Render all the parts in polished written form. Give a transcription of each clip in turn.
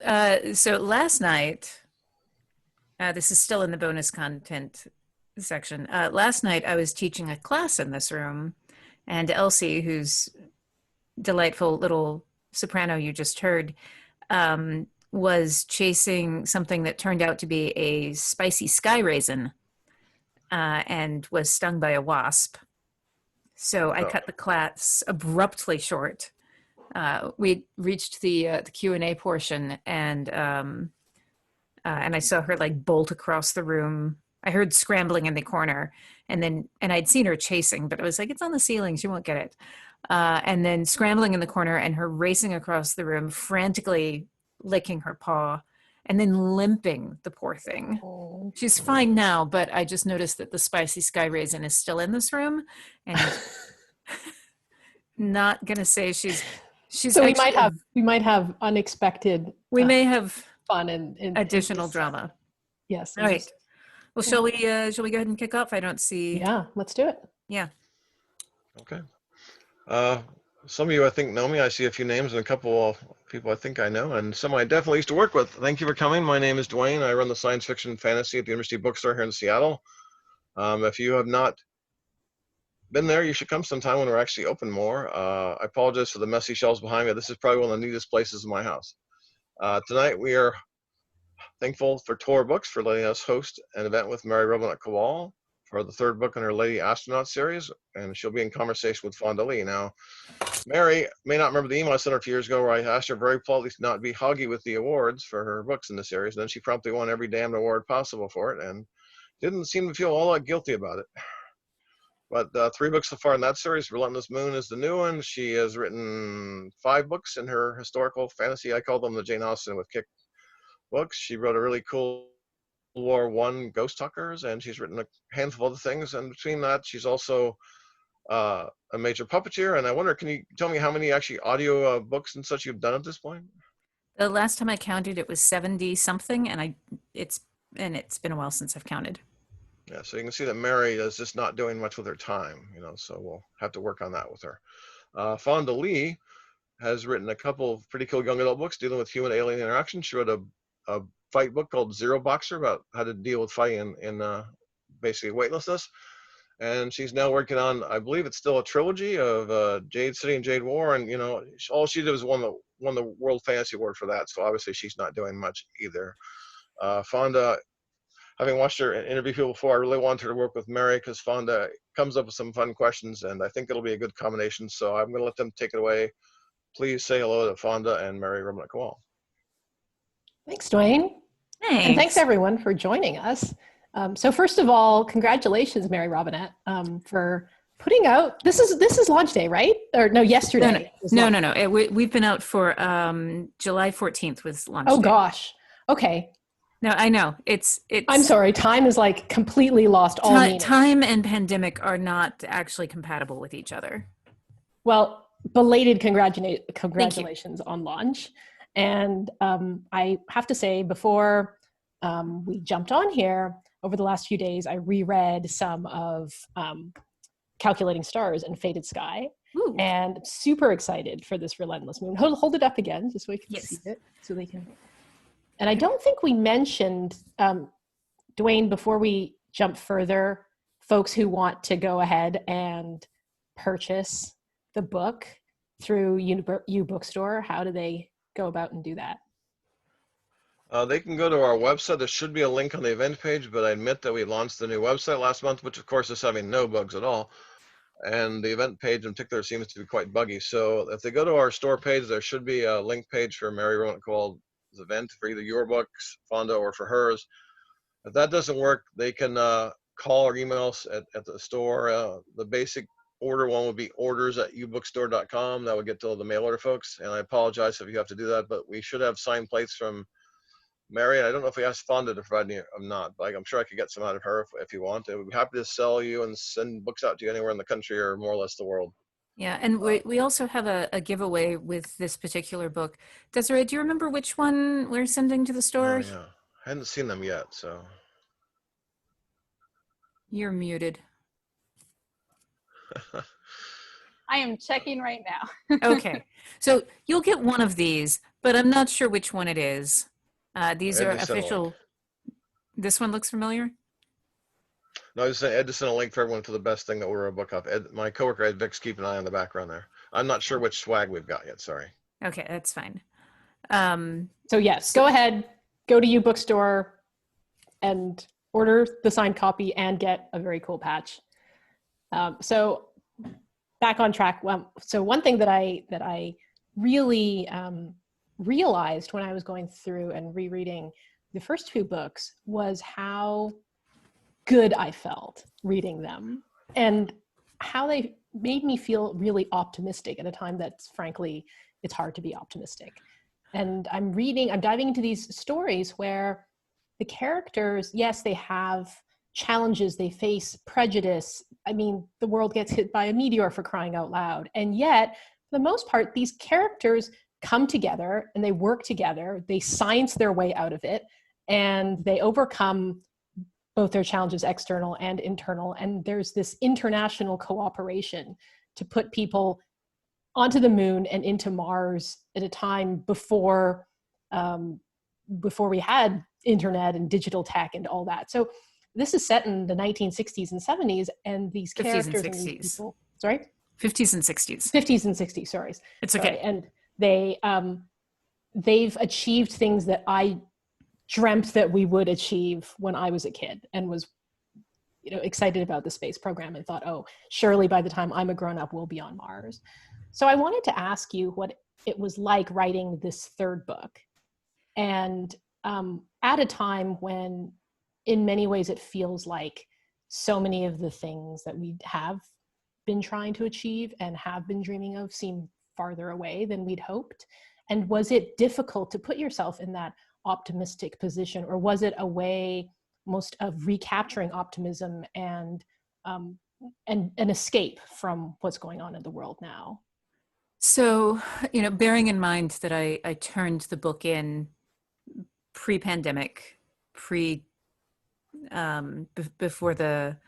So last night, this is still in the bonus content section. Last night, I was teaching a class in this room, and Elsie, who's delightful little soprano you just heard, was chasing something that turned out to be a spicy sky raisin, and was stung by a wasp. So I Oh, cut the class abruptly short. We reached the Q&A portion, and I saw her like bolt across the room. I heard scrambling in the corner, and I'd seen her chasing, but I was like, it's on the ceiling, she won't get it. And then scrambling in the corner, and her racing across the room, frantically licking her paw, and then limping, the poor thing. Oh. She's fine now, but I just noticed that the spicy sky raisin is still in this room, and not gonna say she's So actually. we might have unexpected We may have fun in additional this. drama. Yes. All right. Well, shall we go ahead and kick off? I don't see. Yeah, let's do it. Yeah. okay. Uh, some of you I think know me. I see a few names and a couple of people I think I know, and some I definitely used to work with. Thank you for coming. My name is Dwayne. I run the science fiction and fantasy at the University Bookstore here in Seattle. If you have not been there, you should come sometime when we're actually open more. I apologize for the messy shelves behind me. This is probably one of the neatest places in my house. Tonight we are thankful for Tor Books for letting us host an event with Mary Robinette Kowal for the third book in her Lady Astronaut series, and she'll be in conversation with Fonda Lee. Now, Mary may not remember the email I sent her a few years ago where I asked her very politely to not be hoggy with the awards for her books in the series, and then she promptly won every damn award possible for it, and didn't seem to feel all that guilty about it. But 3 books so far in that series. Relentless Moon is the new one. She has written 5 books in her historical fantasy. I call them the Jane Austen with Kick books. She wrote a really cool War I Ghost Tuckers, and she's written a handful of other things. And between that, she's also a major puppeteer. And I wonder, can you tell me how many actually audio books and such you've done at this point? The last time I counted, it was 70 something, and it's been a while since I've counted. Yeah, so you can see that Mary is just not doing much with her time, so we'll have to work on that with her. Fonda Lee has written a couple of pretty cool young adult books dealing with human-alien interaction. She wrote a fight book called Zero Boxer about how to deal with fighting in basically weightlessness. And she's now working on, I believe it's still a trilogy of Jade City and Jade War. And, all she did was won the World Fantasy Award for that. So obviously she's not doing much either. Fonda, having watched her interview people before, I really wanted her to work with Mary because Fonda comes up with some fun questions, and I think it'll be a good combination. So I'm going to let them take it away. Please say hello to Fonda and Mary Robinette Kowal. Thanks, Dwayne. Thanks. And thanks, everyone, for joining us. So first of all, congratulations, Mary Robinette, for putting out, this is launch day, right? Or no, yesterday. No. We've been out for July 14th was launch day. Oh, gosh. Okay. No, I know. It's. I'm sorry. Time is like completely lost all meaning. Time and pandemic are not actually compatible with each other. Well, belated congratulations on launch. And I have to say, before we jumped on here, over the last few days, I reread some of Calculating Stars and Faded Sky. Ooh. And super excited for this Relentless Moon. Hold it up again, just so we can see it, so they can. And I don't think we mentioned, Dwayne, before we jump further, folks who want to go ahead and purchase the book through U Bookstore, how do they go about and do that? They can go to our website. There should be a link on the event page, but I admit that we launched the new website last month, which of course is having no bugs at all. And the event page in particular seems to be quite buggy. So if they go to our store page, there should be a link page for Mary Robinette Kowal's event for either your books, Fonda, or for hers. If that doesn't work, they can call or email us at the store. The basic order one would be orders@ubookstore.com. That would get to the mail order folks. And I apologize if you have to do that, but we should have signed plates from Mary. I don't know if we asked Fonda to provide any or not, but I'm sure I could get some out of her if you want. We'd be happy to sell you and send books out to you anywhere in the country or more or less the world. Yeah, and we also have a giveaway with this particular book. Desiree, do you remember which one we're sending to the store? Yeah, I hadn't seen them yet, so. You're muted. I am checking right now. Okay. So you'll get one of these, but I'm not sure which one it is. These Ed are just sent a link. official. This one looks familiar. No, I just sent Ed to send a link for everyone to the best thing that we're a book off. Ed, my coworker Ed Vic's keeping an eye on the background there. I'm not sure which swag we've got yet. Sorry. Okay, that's fine. So yes, go ahead, go to U Bookstore and order the signed copy and get a very cool patch. So back on track. So one thing that I really realized when I was going through and rereading the first two books was how good I felt reading them and how they made me feel really optimistic at a time that's frankly, it's hard to be optimistic. And I'm diving into these stories where the characters, yes, they have challenges, they face prejudice. I mean, the world gets hit by a meteor, for crying out loud. And yet, for the most part, these characters come together and they work together, they science their way out of it, and they overcome both their challenges, external and internal. And there's this international cooperation to put people onto the moon and into Mars at a time before we had internet and digital tech and all that. So this is set in the 1960s and 70s, and these 50s characters and and these 60s. people, sorry? 50s and 60s. 50s and 60s, sorry. It's okay. Sorry. And they've achieved things that I dreamt that we would achieve when I was a kid and was excited about the space program and thought, oh, surely by the time I'm a grown-up, we'll be on Mars. So I wanted to ask you what it was like writing this third book. And at a time when, in many ways, it feels like so many of the things that we have been trying to achieve and have been dreaming of seem farther away than we'd hoped. And was it difficult to put yourself in that optimistic position, or was it a way most of recapturing optimism and an escape from what's going on in the world now? So, bearing in mind that I turned the book in pre-pandemic, before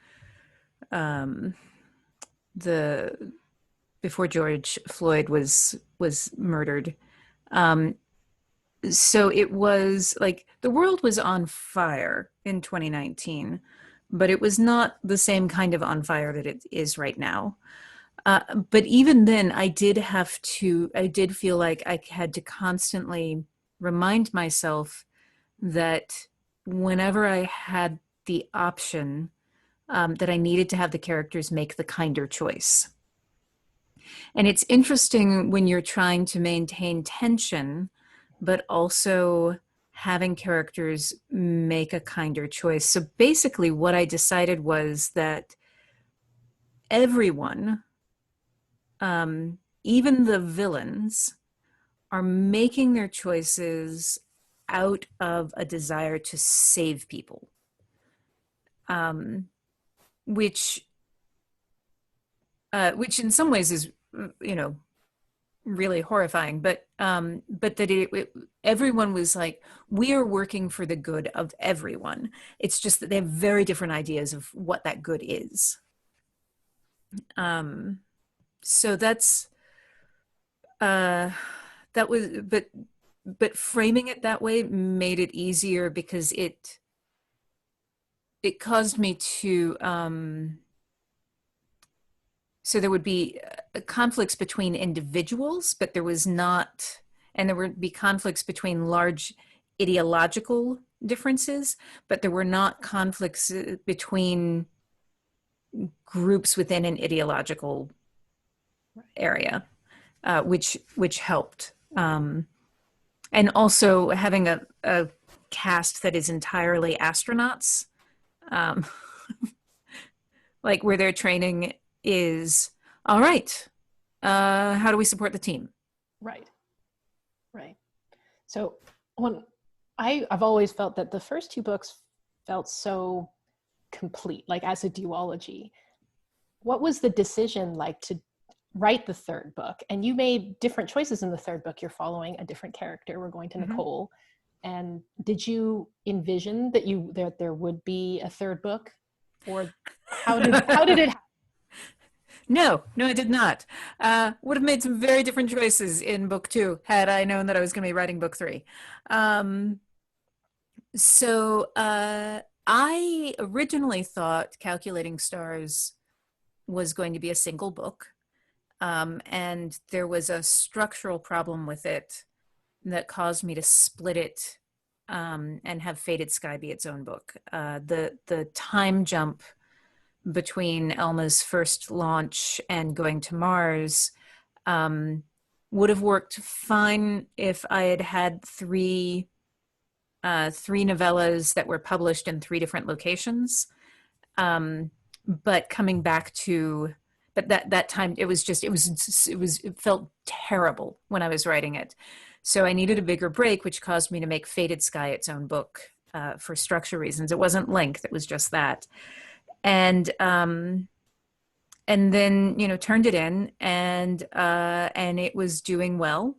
before George Floyd was murdered. So it was like the world was on fire in 2019, but it was not the same kind of on fire that it is right now. But even then, I did feel like I had to constantly remind myself that whenever I had the option, that I needed to have the characters make the kinder choice. And it's interesting when you're trying to maintain tension, but also having characters make a kinder choice. So basically what I decided was that everyone, even the villains, are making their choices out of a desire to save people, which in some ways is, really horrifying, but that everyone was like, we are working for the good of everyone. It's just that they have very different ideas of what that good is. So that was, but framing it that way made it easier because it caused me to, so there would be conflicts between individuals, but there was not, and there would be conflicts between large ideological differences, but there were not conflicts between groups within an ideological area, which helped. And also having a cast that is entirely astronauts, like where their training is, all right, how do we support the team? Right. So I've always felt that the first two books felt so complete, like as a duology. What was the decision like to write the third book? And you made different choices in the third book. You're following a different character. We're going to Nicole. And did you envision that there would be a third book, or how did it happen? No, I did not. Would have made some very different choices in book 2 had I known that I was going to be writing book 3. Um, I originally thought Calculating Stars was going to be a single book. And there was a structural problem with it that caused me to split it and have Faded Sky be its own book. The time jump between Elma's first launch and going to Mars would have worked fine if I had had three novellas that were published in 3 different locations. But coming back to that time, it felt terrible when I was writing it. So I needed a bigger break, which caused me to make Faded Sky its own book for structure reasons. It wasn't length; it was just that. And then turned it in, and it was doing well.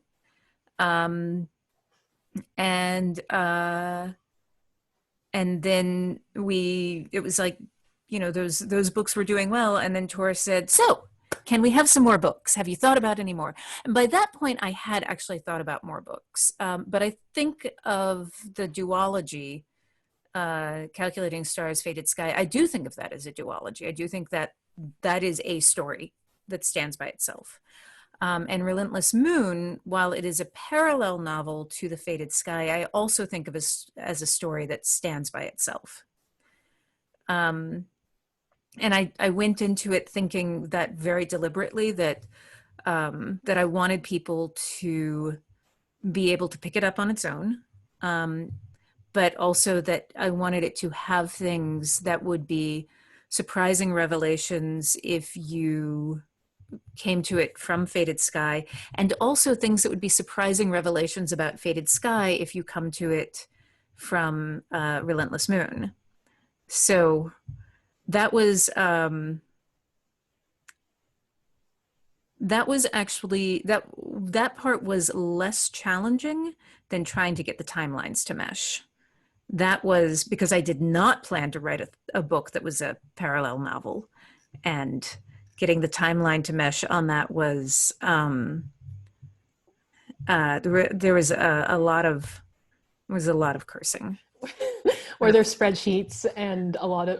And then it was like, those books were doing well, and then Tor said, so can we have some more books? Have you thought about any more? And by that point I had actually thought about more books, but I think of the duology, Calculating Stars, Faded Sky. I do think of that as a duology. I do think that that is a story that stands by itself. And Relentless Moon, while it is a parallel novel to The Faded Sky, I also think of it as a story that stands by itself. And I went into it thinking that very deliberately, that I wanted people to be able to pick it up on its own, but also that I wanted it to have things that would be surprising revelations if you came to it from Faded Sky, and also things that would be surprising revelations about Faded Sky if you come to it from Relentless Moon. So that was actually, that part was less challenging than trying to get the timelines to mesh. That was because I did not plan to write a book that was a parallel novel, and getting the timeline to mesh on that was there was a lot of cursing. Were there spreadsheets and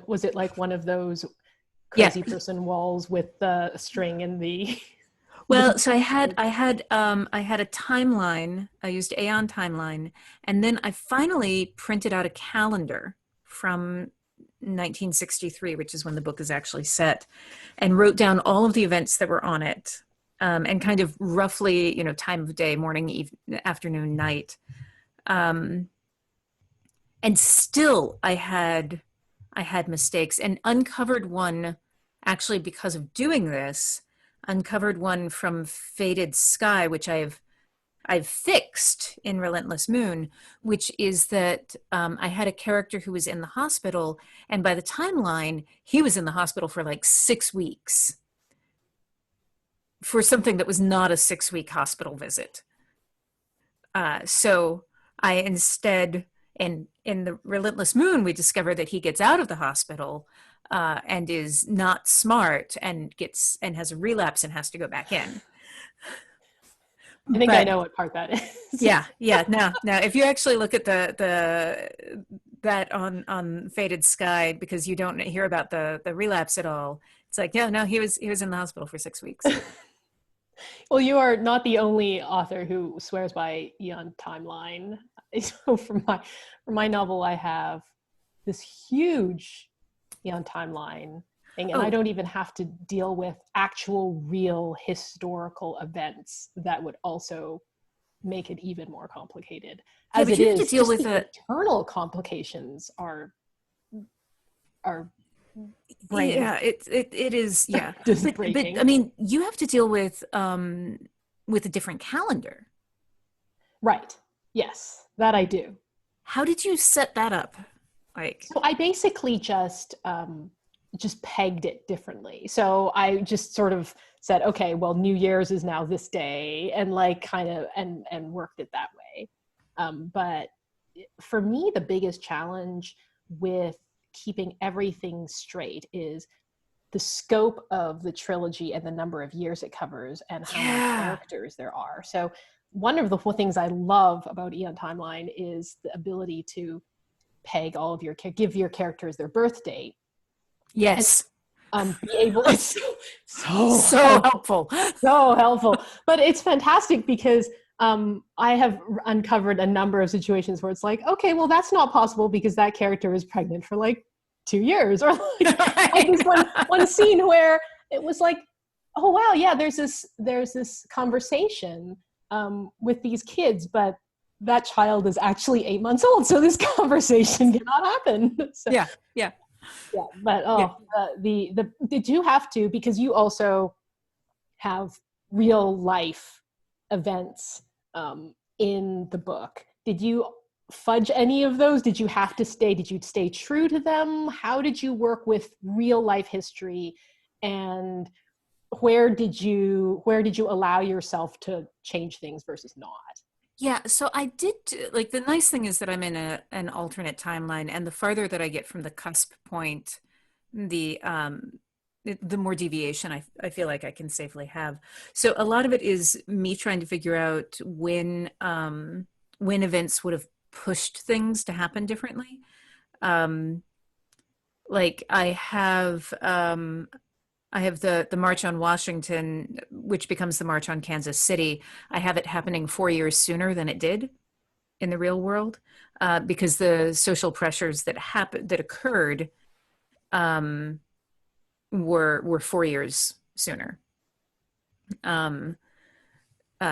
was it like one of those crazy person walls with the string and the well, so I had a timeline. I used Aeon timeline, and then I finally printed out a calendar from 1963, which is when the book is actually set, and wrote down all of the events that were on it, and kind of roughly, time of day, morning, afternoon, night. And still I had mistakes, and uncovered one, actually, because of doing this, uncovered one from Faded Sky, which I've fixed in Relentless Moon, which is that I had a character who was in the hospital, and by the timeline, he was in the hospital for like 6 weeks for something that was not a 6-week hospital visit. So I instead, in the Relentless Moon, we discover that he gets out of the hospital and is not smart, and has a relapse and has to go back in. I think I know what part that is. Yeah. Now, if you actually look at that on Faded Sky, because you don't hear about the relapse at all, it's like, no, he was in the hospital for 6 weeks. Well, you are not the only author who swears by Eon timeline. So for my novel, I have this huge Eon timeline thing, and I don't even have to deal with actual real historical events that would also make it even more complicated. As it is, deal with the internal complications are brain. Yeah, it is. Yeah, but I mean, you have to deal with a different calendar, right? Yes, that I do. How did you set that up? So I basically just pegged it differently. So I just sort of said, okay, well, New Year's is now this day, and like kind of and worked it that way. But for me, the biggest challenge with keeping everything straight is the scope of the trilogy and the number of years it covers and how many characters there are. So one of the things I love about Eon Timeline is the ability to peg all of give your characters their birth date. Yes. And, be able, it's so helpful. So helpful. But it's fantastic because I have uncovered a number of situations where it's like, okay, well, that's not possible because that character is pregnant for like 2 years, or like this one scene where it was like, oh wow, yeah, there's this conversation with these kids, but that child is actually 8 months old, so this conversation cannot happen. So, yeah. But did you have to, because you also have real life events in the book, did you fudge any of those? Did you stay true to them? How did you work with real life history, and where did you allow yourself to change things versus not? Yeah, so I did, like, the nice thing is that I'm in an alternate timeline, and the farther that I get from the cusp point, the more deviation I feel like I can safely have. So a lot of it is me trying to figure out when events would have pushed things to happen differently. Like I have the March on Washington, which becomes the March on Kansas City. I have it happening 4 years sooner than it did in the real world, because the social pressures that occurred were 4 years sooner,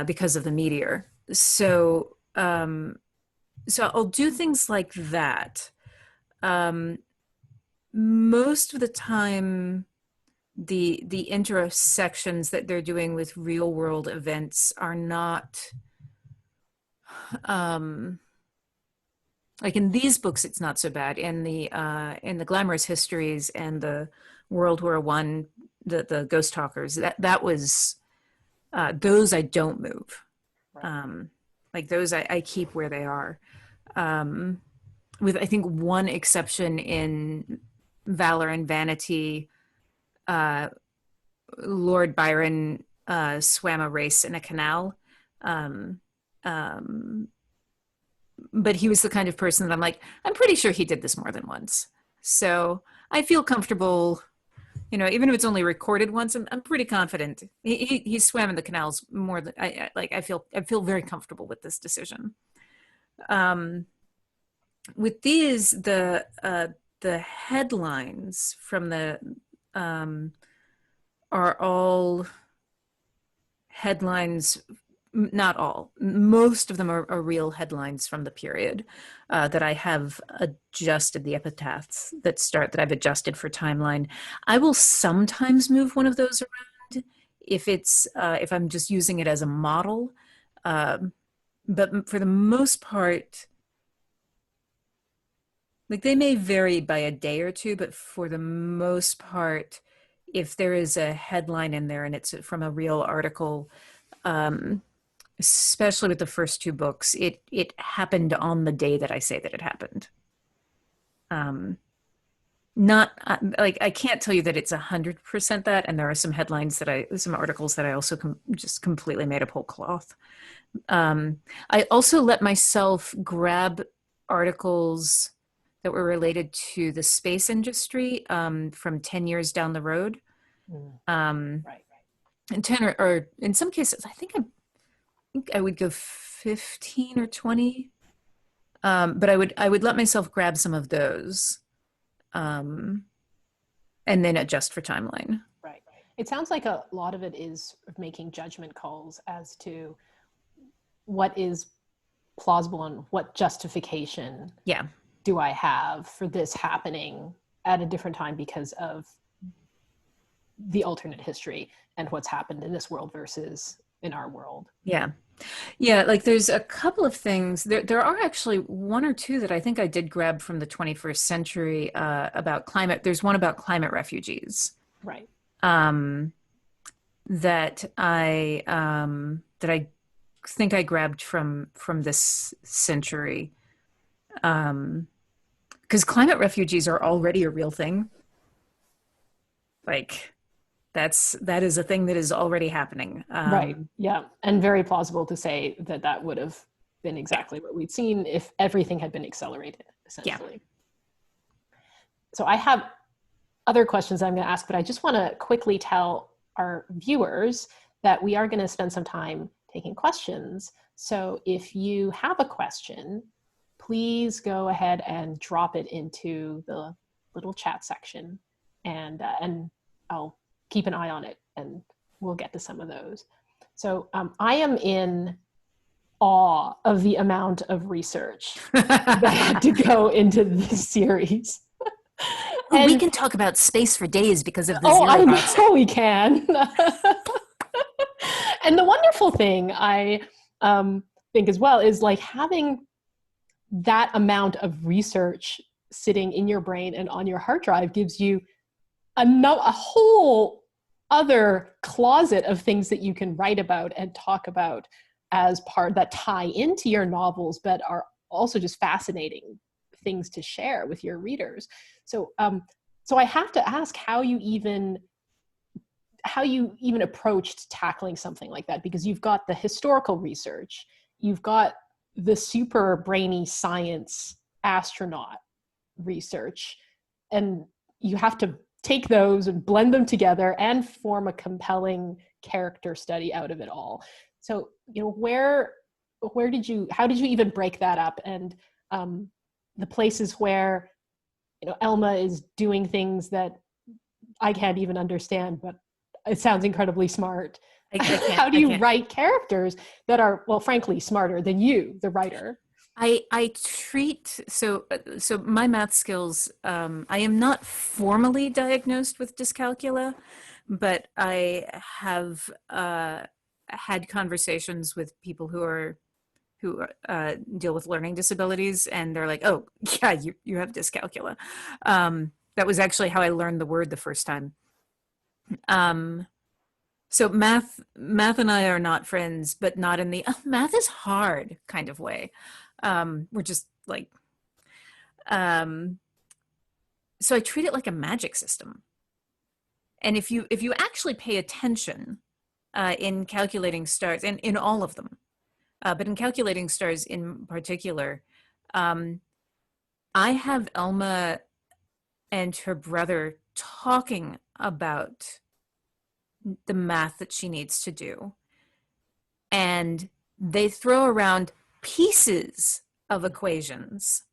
because of the meteor. So I'll do things like that. Most of the time, the intersections that they're doing with real world events are not, like in these books it's not so bad. In the Glamorous Histories and the World War I, the Ghost Talkers, that was those I don't move. Like those I keep where they are, with I think one exception in Valor and Vanity. Lord Byron swam a race in a canal, but he was the kind of person that I'm pretty sure he did this more than once. So I feel comfortable, even if it's only recorded once. I'm pretty confident he swam in the canals more than I feel very comfortable with this decision. With these, the headlines from the are all headlines, not all, most of them are real headlines from the period, that I have adjusted the epitaphs that I've adjusted for timeline. I will sometimes move one of those around if I'm just using it as a model, but for the most part, like, they may vary by a day or two, but for the most part, if there is a headline in there and it's from a real article, especially with the first two books, it happened on the day that I say that it happened. Not like, I can't tell you that it's 100% that, and there are some headlines some articles that I also just completely made up whole cloth. I also let myself grab articles that were related to the space industry, from 10 years down the road. Right. And 10 or in some cases, I think I would go 15 or 20. But I would let myself grab some of those, and then adjust for timeline. Right. It sounds like a lot of it is making judgment calls as to what is plausible and what justification do I have for this happening at a different time because of the alternate history and what's happened in this world versus in our world. Yeah. Like, there's a couple of things. There are actually one or two that I think I did grab from the 21st century, about climate. There's one about climate refugees. Right. That I think I grabbed from this century. Because climate refugees are already a real thing. Like that is a thing that is already happening. Right. Yeah. And very plausible to say that that would have been exactly what we'd seen if everything had been accelerated, essentially. Yeah. So I have other questions I'm going to ask, but I just want to quickly tell our viewers that we are going to spend some time taking questions. So if you have a question, please go ahead and drop it into the little chat section, and I'll keep an eye on it, and we'll get to some of those. So I am in awe of the amount of research that had to go into this series. And we can talk about space for days because of the zero I know we can. And the wonderful thing I think as well is like having that amount of research sitting in your brain and on your hard drive gives you a whole other closet of things that you can write about and talk about as part that tie into your novels, but are also just fascinating things to share with your readers. So I have to ask how you even approached tackling something like that, because you've got the historical research, you've got the super brainy science astronaut research, and you have to take those and blend them together and form a compelling character study out of it all. So, how did you even break that up? And the places where, Elma is doing things that I can't even understand, but it sounds incredably smart. How do you write characters that are, well, frankly, smarter than you, the writer? I treat, so my math skills, I am not formally diagnosed with dyscalculia, but I have had conversations with people who deal with learning disabilities, and they're like, oh yeah, you have dyscalculia. That was actually how I learned the word the first time. So math and I are not friends, but not in the math is hard kind of way. We're just like, so I treat it like a magic system. And if you actually pay attention in calculating stars, and in all of them, but in calculating stars in particular, I have Elma and her brother talking about the math that she needs to do. And they throw around pieces of equations,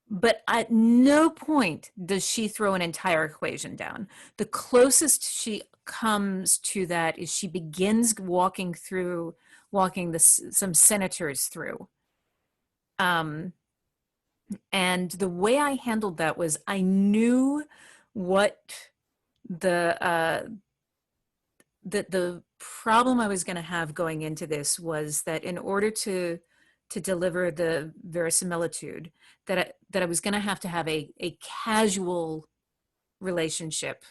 but at no point does she throw an entire equation down. The closest she comes to that is she begins walking some senators through. And the way I handled that was I knew what the problem I was going to have going into this was that in order to deliver the verisimilitude, that I was going to have a casual relationship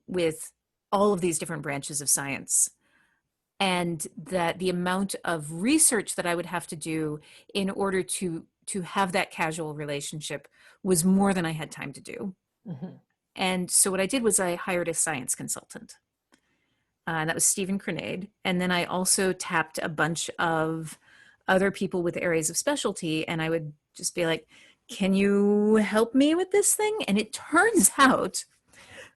with all of these different branches of science, and that the amount of research that I would have to do in order to have that casual relationship was more than I had time to do. Mm-hmm. And so what I did was I hired a science consultant. And that was Stephen Grenade. And then I also tapped a bunch of other people with areas of specialty, and I would just be like, can you help me with this thing? And it turns out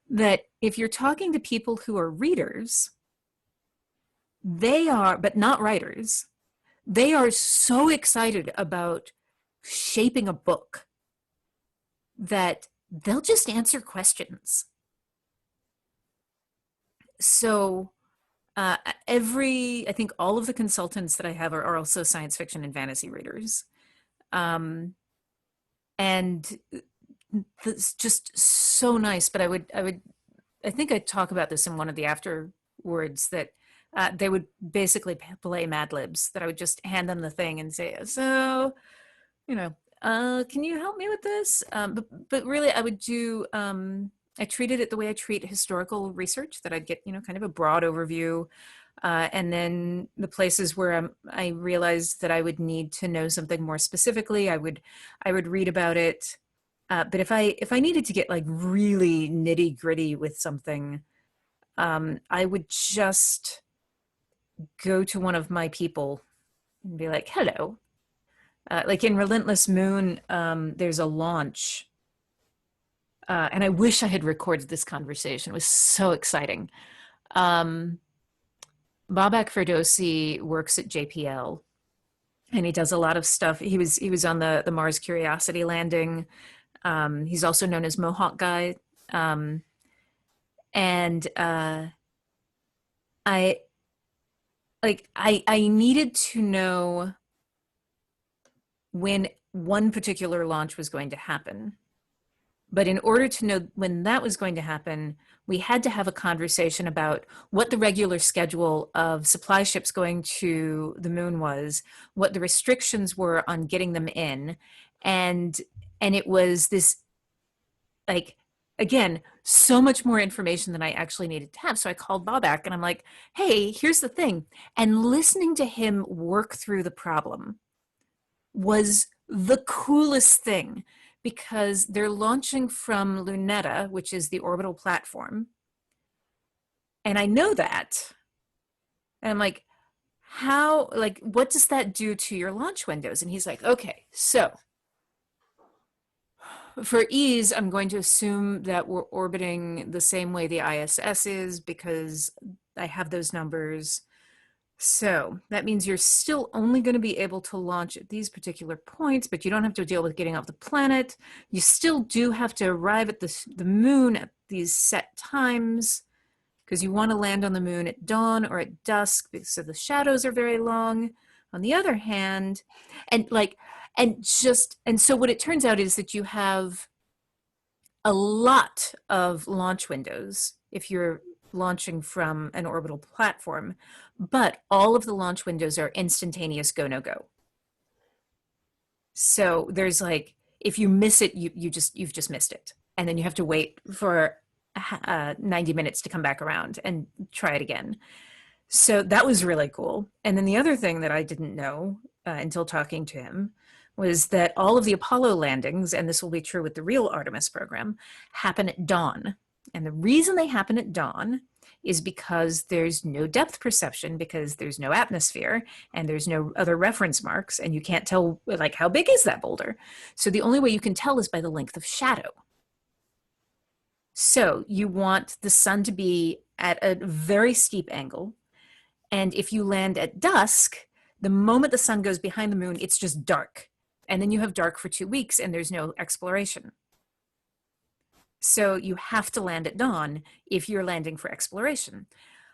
that if you're talking to people who are readers, they are, but not writers, they are so excited about shaping a book that they'll just answer questions. So I think all of the consultants that I have are also science fiction and fantasy readers. And it's just so nice. But I think I'd talk about this in one of the afterwards, that they would basically play Mad Libs, that I would just hand them the thing and say, so, can you help me with this? But really I would do, I treated it the way I treat historical research, that I'd get, kind of a broad overview. And then the places where I realized that I would need to know something more specifically, I would read about it. But if I needed to get like really nitty gritty with something, I would just go to one of my people and be like, hello. Like in Relentless Moon, there's a launch. And I wish I had recorded this conversation. It was so exciting. Babak Ferdowsi works at JPL, and he does a lot of stuff. He was on the Mars Curiosity landing. He's also known as Mohawk Guy. And I I needed to know when one particular launch was going to happen. But in order to know when that was going to happen, we had to have a conversation about what the regular schedule of supply ships going to the moon was, what the restrictions were on getting them in. And it was this, like, again, so much more information than I actually needed to have. So I called Babak and I'm like, hey, here's the thing. And listening to him work through the problem was the coolest thing, because they're launching from Luneta, which is the orbital platform. And I know that. And I'm like, how, like, what does that do to your launch windows? And he's like, okay, so for ease, I'm going to assume that we're orbiting the same way the ISS is, because I have those numbers. So that means you're still only going to be able to launch at these particular points, but you don't have to deal with getting off the planet. You still do have to arrive at the moon at these set times, because you want to land on the moon at dawn or at dusk, because so the shadows are very long. On the other hand, and so what it turns out is that you have a lot of launch windows if you're launching from an orbital platform, but all of the launch windows are instantaneous go, no go. So there's like, if you miss it, you've just missed it. And then you have to wait for 90 minutes to come back around and try it again. So that was really cool. And then the other thing that I didn't know until talking to him was that all of the Apollo landings, and this will be true with the real Artemis program, happen at dawn. And the reason they happen at dawn is because there's no depth perception, because there's no atmosphere and there's no other reference marks, and you can't tell, like, how big is that boulder? So the only way you can tell is by the length of shadow. So you want the sun to be at a very steep angle. And if you land at dusk, the moment the sun goes behind the moon, it's just dark. And then you have dark for 2 weeks and there's no exploration. So you have to land at dawn if you're landing for exploration.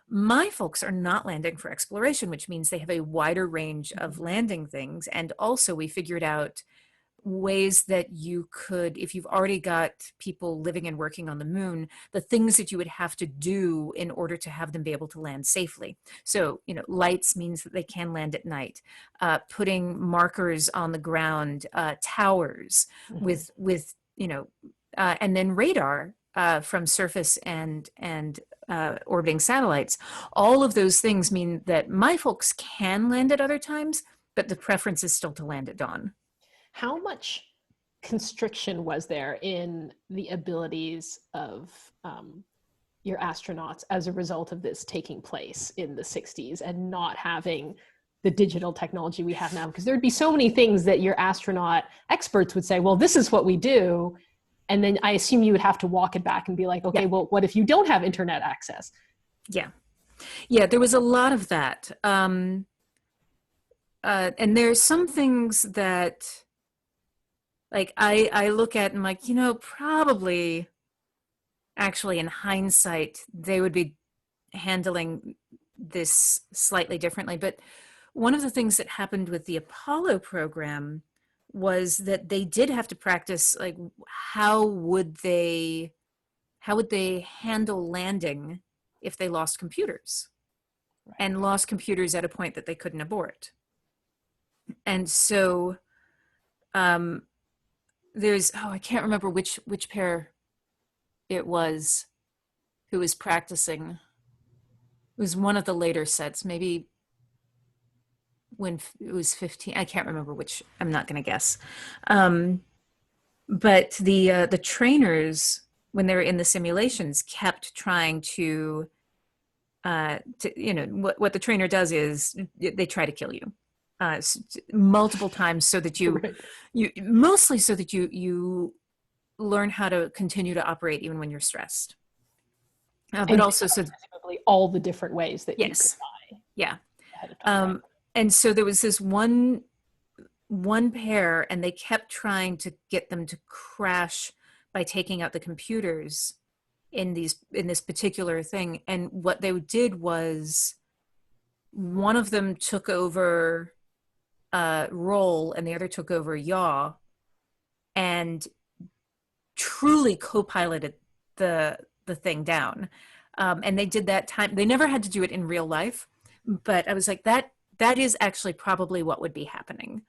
My folks are not landing for exploration, which means they have a wider range of landing things. And also we figured out ways that you could, if you've already got people living and working on the moon, the things that you would have to do in order to have them be able to land safely. So, lights means that they can land at night, putting markers on the ground, towers with and then radar from surface and orbiting satellites. All of those things mean that my folks can land at other times, but the preference is still to land at dawn. How much constriction was there in the abilities of your astronauts as a result of this taking place in the 60s and not having the digital technology we have now? Because there'd be so many things that your astronaut experts would say, well, this is what we do. And then I assume you would have to walk it back and be like, okay, well, what if you don't have internet access? Yeah, there was a lot of that. And there's some things that, like, I look at and I'm like, probably actually in hindsight, they would be handling this slightly differently. But one of the things that happened with the Apollo program was that they did have to practice, like, how would they handle landing if they lost computers, right, and lost computers at a point that they couldn't abort. And so there's, I can't remember which pair it was who was practicing. It was one of the later sets, maybe when it was 15, I can't remember which, I'm not going to guess. But the trainers, when they were in the simulations, kept trying to you know, what the trainer does is they try to kill you multiple times so that Right. you mostly so that you learn how to continue to operate even when you're stressed. But And also so presumably all the different ways that you could yes, die yeah. ahead of time. Right? And so there was this one pair, and they kept trying to get them to crash by taking out the computers in this particular thing. And what they did was one of them took over roll and the other took over yaw, and truly co-piloted the thing down. And they did that time. They never had to do it in real life, but I was like, that is actually probably what would be happening.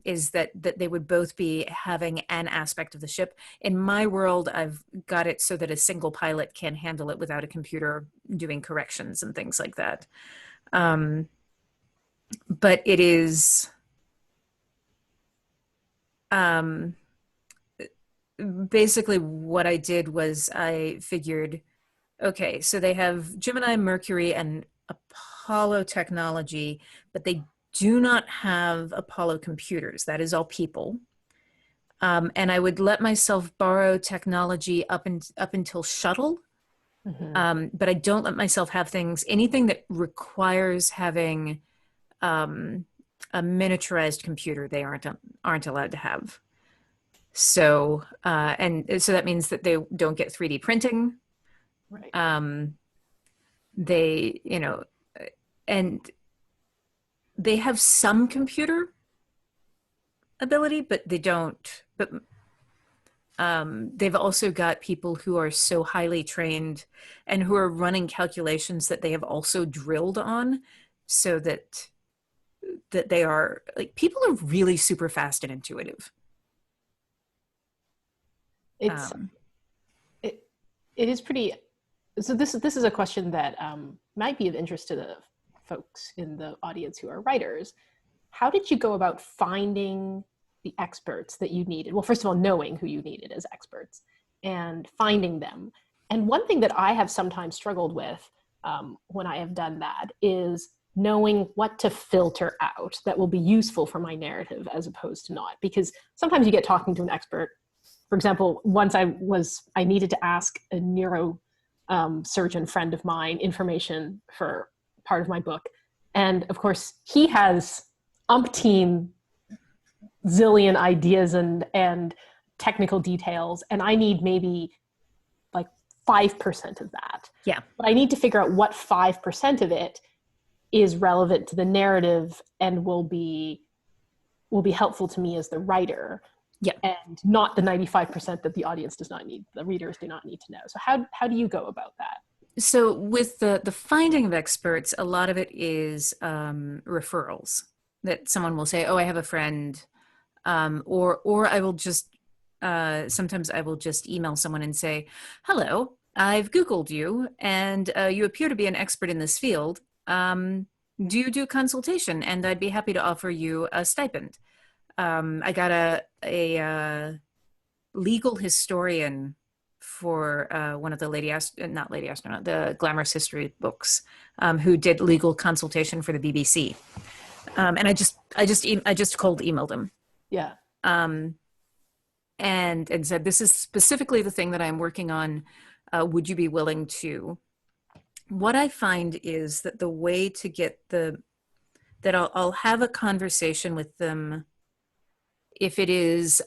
Is that they would both be having an aspect of the ship. In my world, I've got it so that a single pilot can handle it without a computer doing corrections and things like that. But it is basically what I did was I figured, okay, so they have Gemini, Mercury, and Apollo technology, but they do not have Apollo computers. That is all people. And I would let myself borrow technology up until shuttle. But I don't let myself have anything that requires having a miniaturized computer. They aren't allowed to have. So and so that means that they don't get 3D printing. Right. They, you know, and they have some computer ability, but they don't. But they've also got people who are so highly trained and who are running calculations that they have also drilled on, so that they are like, people are really super fast and intuitive. It's it is pretty. So this is a question that might be of interest to the folks in the audience who are writers. How did you go about finding the experts that you needed? Well, first of all, knowing who you needed as experts and finding them. And one thing that I have sometimes struggled with when I have done that is knowing what to filter out that will be useful for my narrative as opposed to not. Because sometimes you get talking to an expert. For example, once I needed to ask a neuro surgeon friend of mine information for part of my book. And of course, he has umpteen zillion ideas and technical details, and I need maybe like 5% of that. Yeah. But I need to figure out what 5% of it is relevant to the narrative and will be helpful to me as the writer. Yeah. And not the 95% that the audience does not need, the readers do not need to know. So how do you go about that? So with the finding of experts, a lot of it is referrals, that someone will say, oh, I have a friend, or I will just, sometimes I will just email someone and say, hello, I've Googled you and you appear to be an expert in this field. Do you do consultation? And I'd be happy to offer you a stipend. I got a legal historian for one of the the Glamorous History books, who did legal consultation for the BBC, and I just cold emailed him, Yeah, and said, this is specifically the thing that I'm working on. Would you be willing to? What I find is that the way to get that I'll have a conversation with them if it is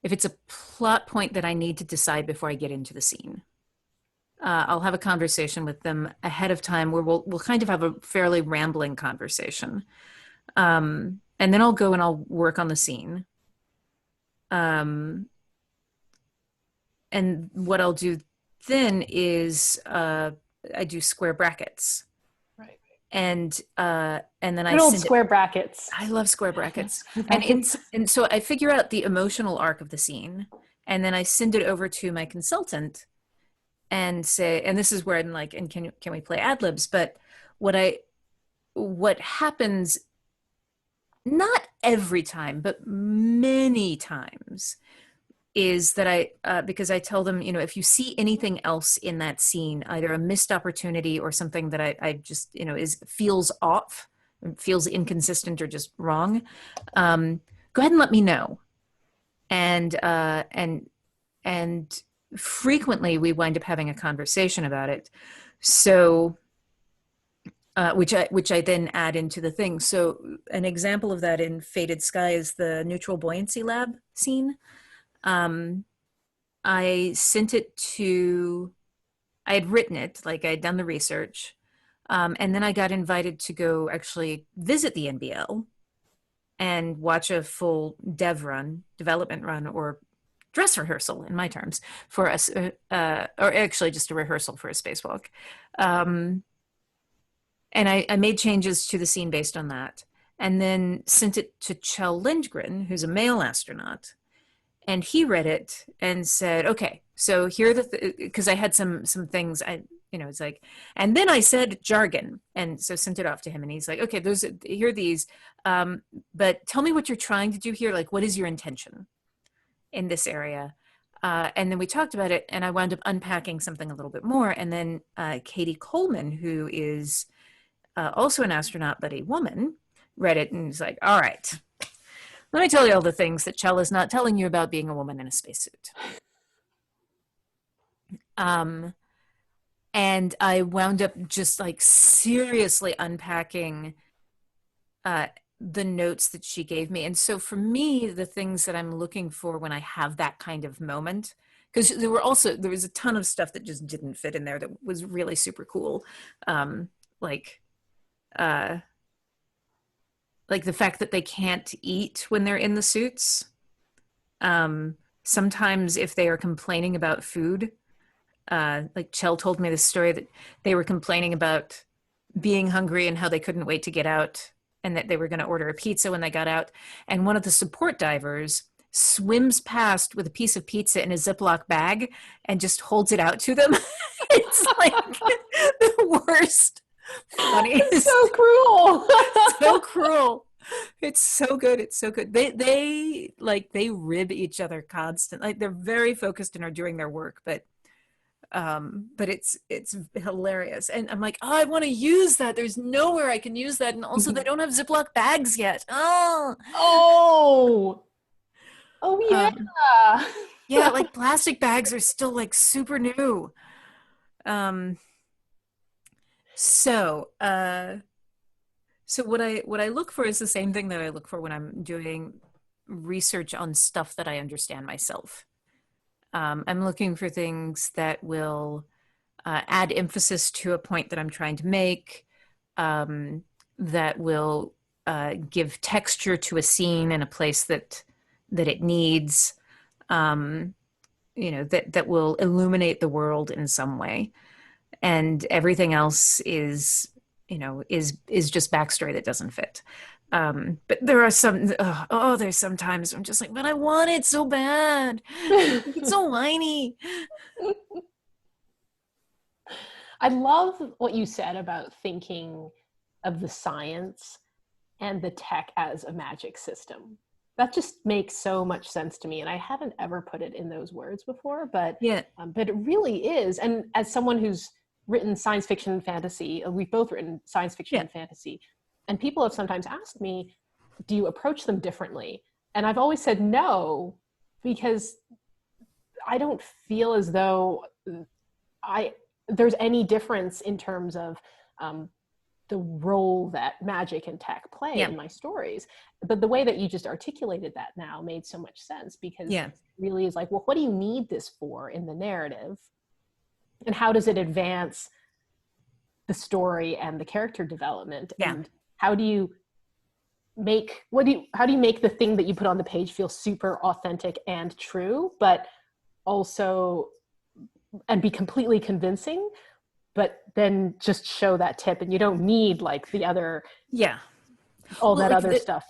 if it's a plot point that I need to decide before I get into the scene. I'll have a conversation with them ahead of time where we'll kind of have a fairly rambling conversation. And then I'll go and I'll work on the scene. And what I'll do then is I do square brackets. right. And then Good old square brackets. I love square brackets. And so I figure out the emotional arc of the scene, and then I send it over to my consultant and say, and this is where I'm like, and can we play ad libs? But what happens not every time, but many times, is that because I tell them, if you see anything else in that scene, either a missed opportunity or something that I just, feels off, feels inconsistent or just wrong, go ahead and let me know. And frequently we wind up having a conversation about it. So, which I then add into the thing. So an example of that in Faded Sky is the neutral buoyancy lab scene. I sent it to, I had written it, like I had done the research. And then I got invited to go actually visit the NBL and watch a full development run, or dress rehearsal in my terms, for us, or actually just a rehearsal for a spacewalk. And I made changes to the scene based on that, and then sent it to Kjell Lindgren, who's a male astronaut. And he read it and said, okay, so here are the, because I had some things it's like, and then I said jargon, and so sent it off to him, and he's like, okay, here are these, but tell me what you're trying to do here. Like, what is your intention in this area? And then we talked about it, and I wound up unpacking something a little bit more. And then Katie Coleman, who is also an astronaut, but a woman, read it and was like, all right, let me tell you all the things that Kjell is not telling you about being a woman in a spacesuit. And I wound up just like seriously unpacking the notes that she gave me. And so for me, the things that I'm looking for when I have that kind of moment, because there was a ton of stuff that just didn't fit in there that was really super cool. Like the fact that they can't eat when they're in the suits. Sometimes if they are complaining about food, like Kjell told me this story that they were complaining about being hungry and how they couldn't wait to get out, and that they were going to order a pizza when they got out. And one of the support divers swims past with a piece of pizza in a Ziploc bag and just holds it out to them. It's like the worst, funniest. So cruel. So cruel. It's so good. It's so good. They rib each other constantly. Like, they're very focused and are doing their work, but it's hilarious. And I'm like, oh, I want to use that. There's nowhere I can use that. And also they don't have Ziploc bags yet. Oh yeah. Yeah, like plastic bags are still like super new. So what I look for is the same thing that I look for when I'm doing research on stuff that I understand myself. I'm looking for things that will add emphasis to a point that I'm trying to make, that will give texture to a scene in a place that it needs, that will illuminate the world in some way. And everything else is just backstory that doesn't fit. But there are there's some times I'm just like, but I want it so bad. It's so whiny. I love what you said about thinking of the science and the tech as a magic system. That just makes so much sense to me, and I haven't ever put it in those words before. But but it really is. And as someone who's written science fiction and fantasy, we've both written science fiction and fantasy, and people have sometimes asked me, do you approach them differently? And I've always said no, because I don't feel as though there's any difference in terms of the role that magic and tech play in my stories. But the way that you just articulated that now made so much sense, because it really is like, well, what do you need this for in the narrative? And how does it advance the story and the character development? And how do you make the thing that you put on the page feel super authentic and true, but also and be completely convincing, but then just show that tip, and you don't need like the other other stuff.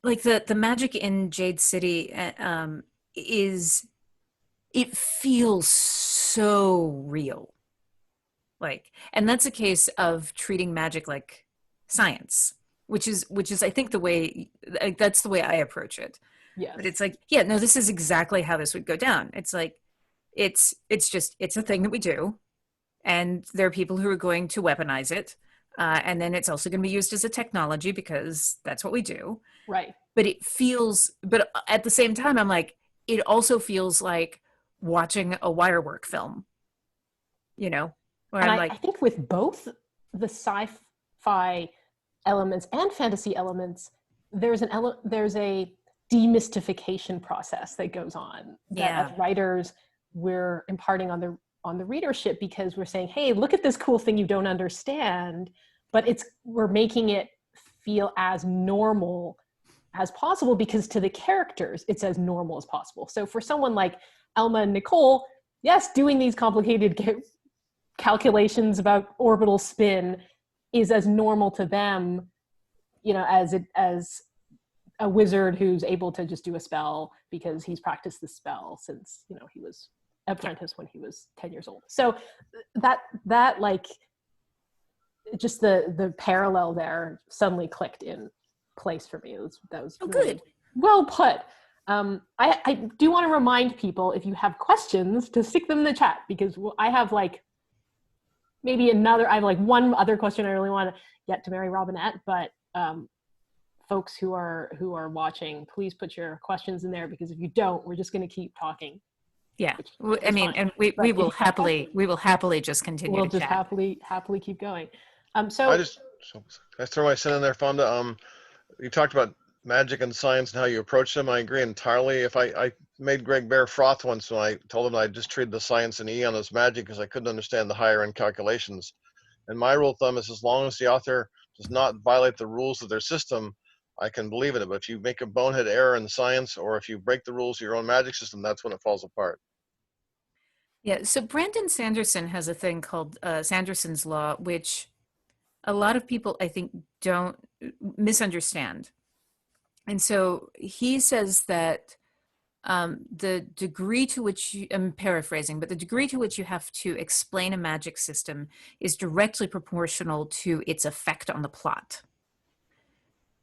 Like the magic in Jade City it feels so real. Like, and that's a case of treating magic like science, which is I think the way, like, that's the way I approach it. Yes. But it's like, yeah, no, this is exactly how this would go down. It's like, it's a thing that we do, and there are people who are going to weaponize it, and then it's also going to be used as a technology because that's what we do. Right. But but at the same time, I'm like, it also feels like watching a wirework film, you know, where And I'm I like, think with both the sci-fi elements and fantasy elements, there's a demystification process that goes on that Yeah. as writers we're imparting on the readership, because we're saying, hey, look at this cool thing you don't understand, but we're making it feel as normal as possible, because to the characters it's as normal as possible. So for someone like Elma and Nicole, yes, doing these complicated calculations about orbital spin is as normal to them, you know, as a wizard who's able to just do a spell because he's practiced the spell since, you know, he was apprentice when he was 10 years old. So that like, just the parallel there suddenly clicked in place for me. That was really good. Well put. I do want to remind people, if you have questions, to stick them in the chat, because I have like one other question I really want to get to Mary Robinette, but folks who are watching, please put your questions in there, because if you don't, we're just going to keep talking. Yeah, I mean, fine. and we will happily just continue We'll to just chat. happily keep going. Can I throw my sin in there, Fonda? You talked about magic and science and how you approach them. I agree entirely. If I made Greg Bear froth once when I told him I just treated the science and E on as magic because I couldn't understand the higher end calculations. And my rule of thumb is, as long as the author does not violate the rules of their system, I can believe in it. But if you make a bonehead error in science, or if you break the rules of your own magic system, that's when it falls apart. Yeah, so Brandon Sanderson has a thing called Sanderson's Law, which a lot of people, I think, don't misunderstand. And so he says that the degree to which I'm paraphrasing, but the degree to which you have to explain a magic system is directly proportional to its effect on the plot.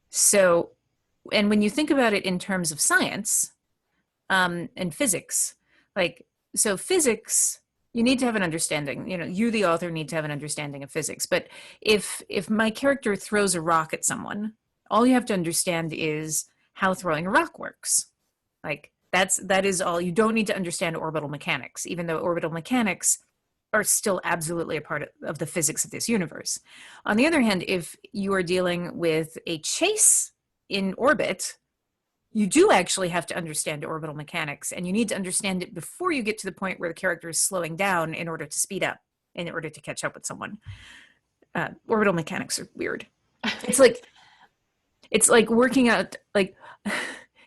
So, and when you think about it in terms of science and physics, like, so physics, you need to have an understanding, you know, you, the author, need to have an understanding of physics. But if my character throws a rock at someone, all you have to understand is how throwing a rock works. Like, that is all. You don't need to understand orbital mechanics, even though orbital mechanics are still absolutely a part of the physics of this universe. On the other hand, if you are dealing with a chase in orbit, you do actually have to understand orbital mechanics, and you need to understand it before you get to the point where the character is slowing down in order to speed up, in order to catch up with someone. Orbital mechanics are weird. It's like working out, like,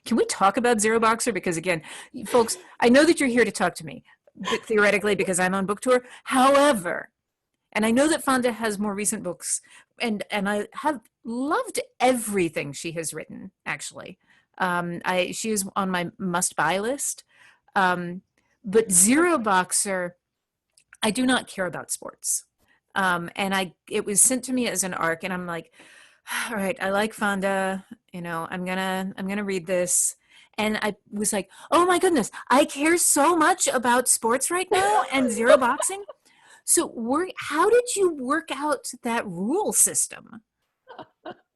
can we talk about Zero Boxer? Because again, folks, I know that you're here to talk to me, but theoretically, because I'm on book tour. However, and I know that Fonda has more recent books, and I have loved everything she has written, actually. She is on my must-buy list. But Zero Boxer, I do not care about sports. And it was sent to me as an arc, and I'm like, all right, I like Fonda, you know, I'm gonna read this. And I was like, oh my goodness, I care so much about sports right now and Zero Boxing. So how did you work out that rule system?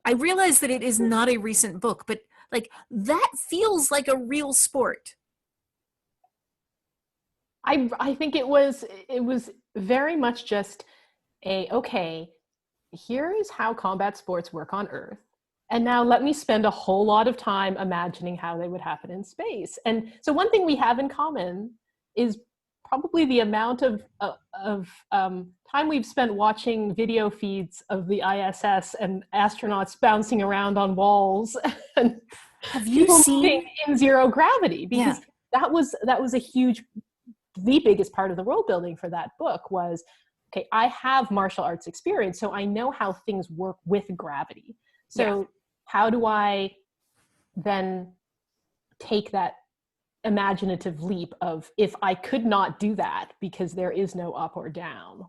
I realize that it is not a recent book, but like, that feels like a real sport. I think it was very much just okay, here is how combat sports work on Earth. And now let me spend a whole lot of time imagining how they would happen in space. And so one thing we have in common is probably the amount of time we've spent watching video feeds of the ISS and astronauts bouncing around on walls and have you seen in zero gravity, because that was the biggest part of the world building for that book was, okay, I have martial arts experience, so I know how things work with gravity. So how do I then take that imaginative leap of, if I could not do that because there is no up or down,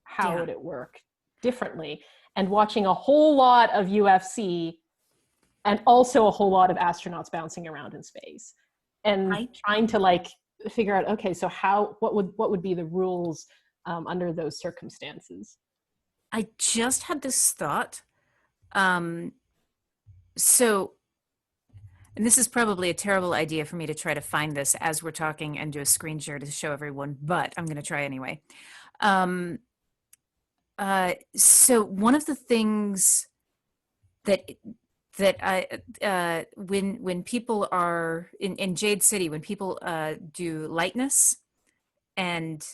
how would it work differently? and watching a whole lot of UFC and also a whole lot of astronauts bouncing around in space and trying to like figure out, okay, so what would be the rules under those circumstances? I just had this thought. And this is probably a terrible idea for me to try to find this as we're talking and do a screen share to show everyone, but I'm going to try anyway. So one of the things that I when people are in Jade City, when people do lightness, and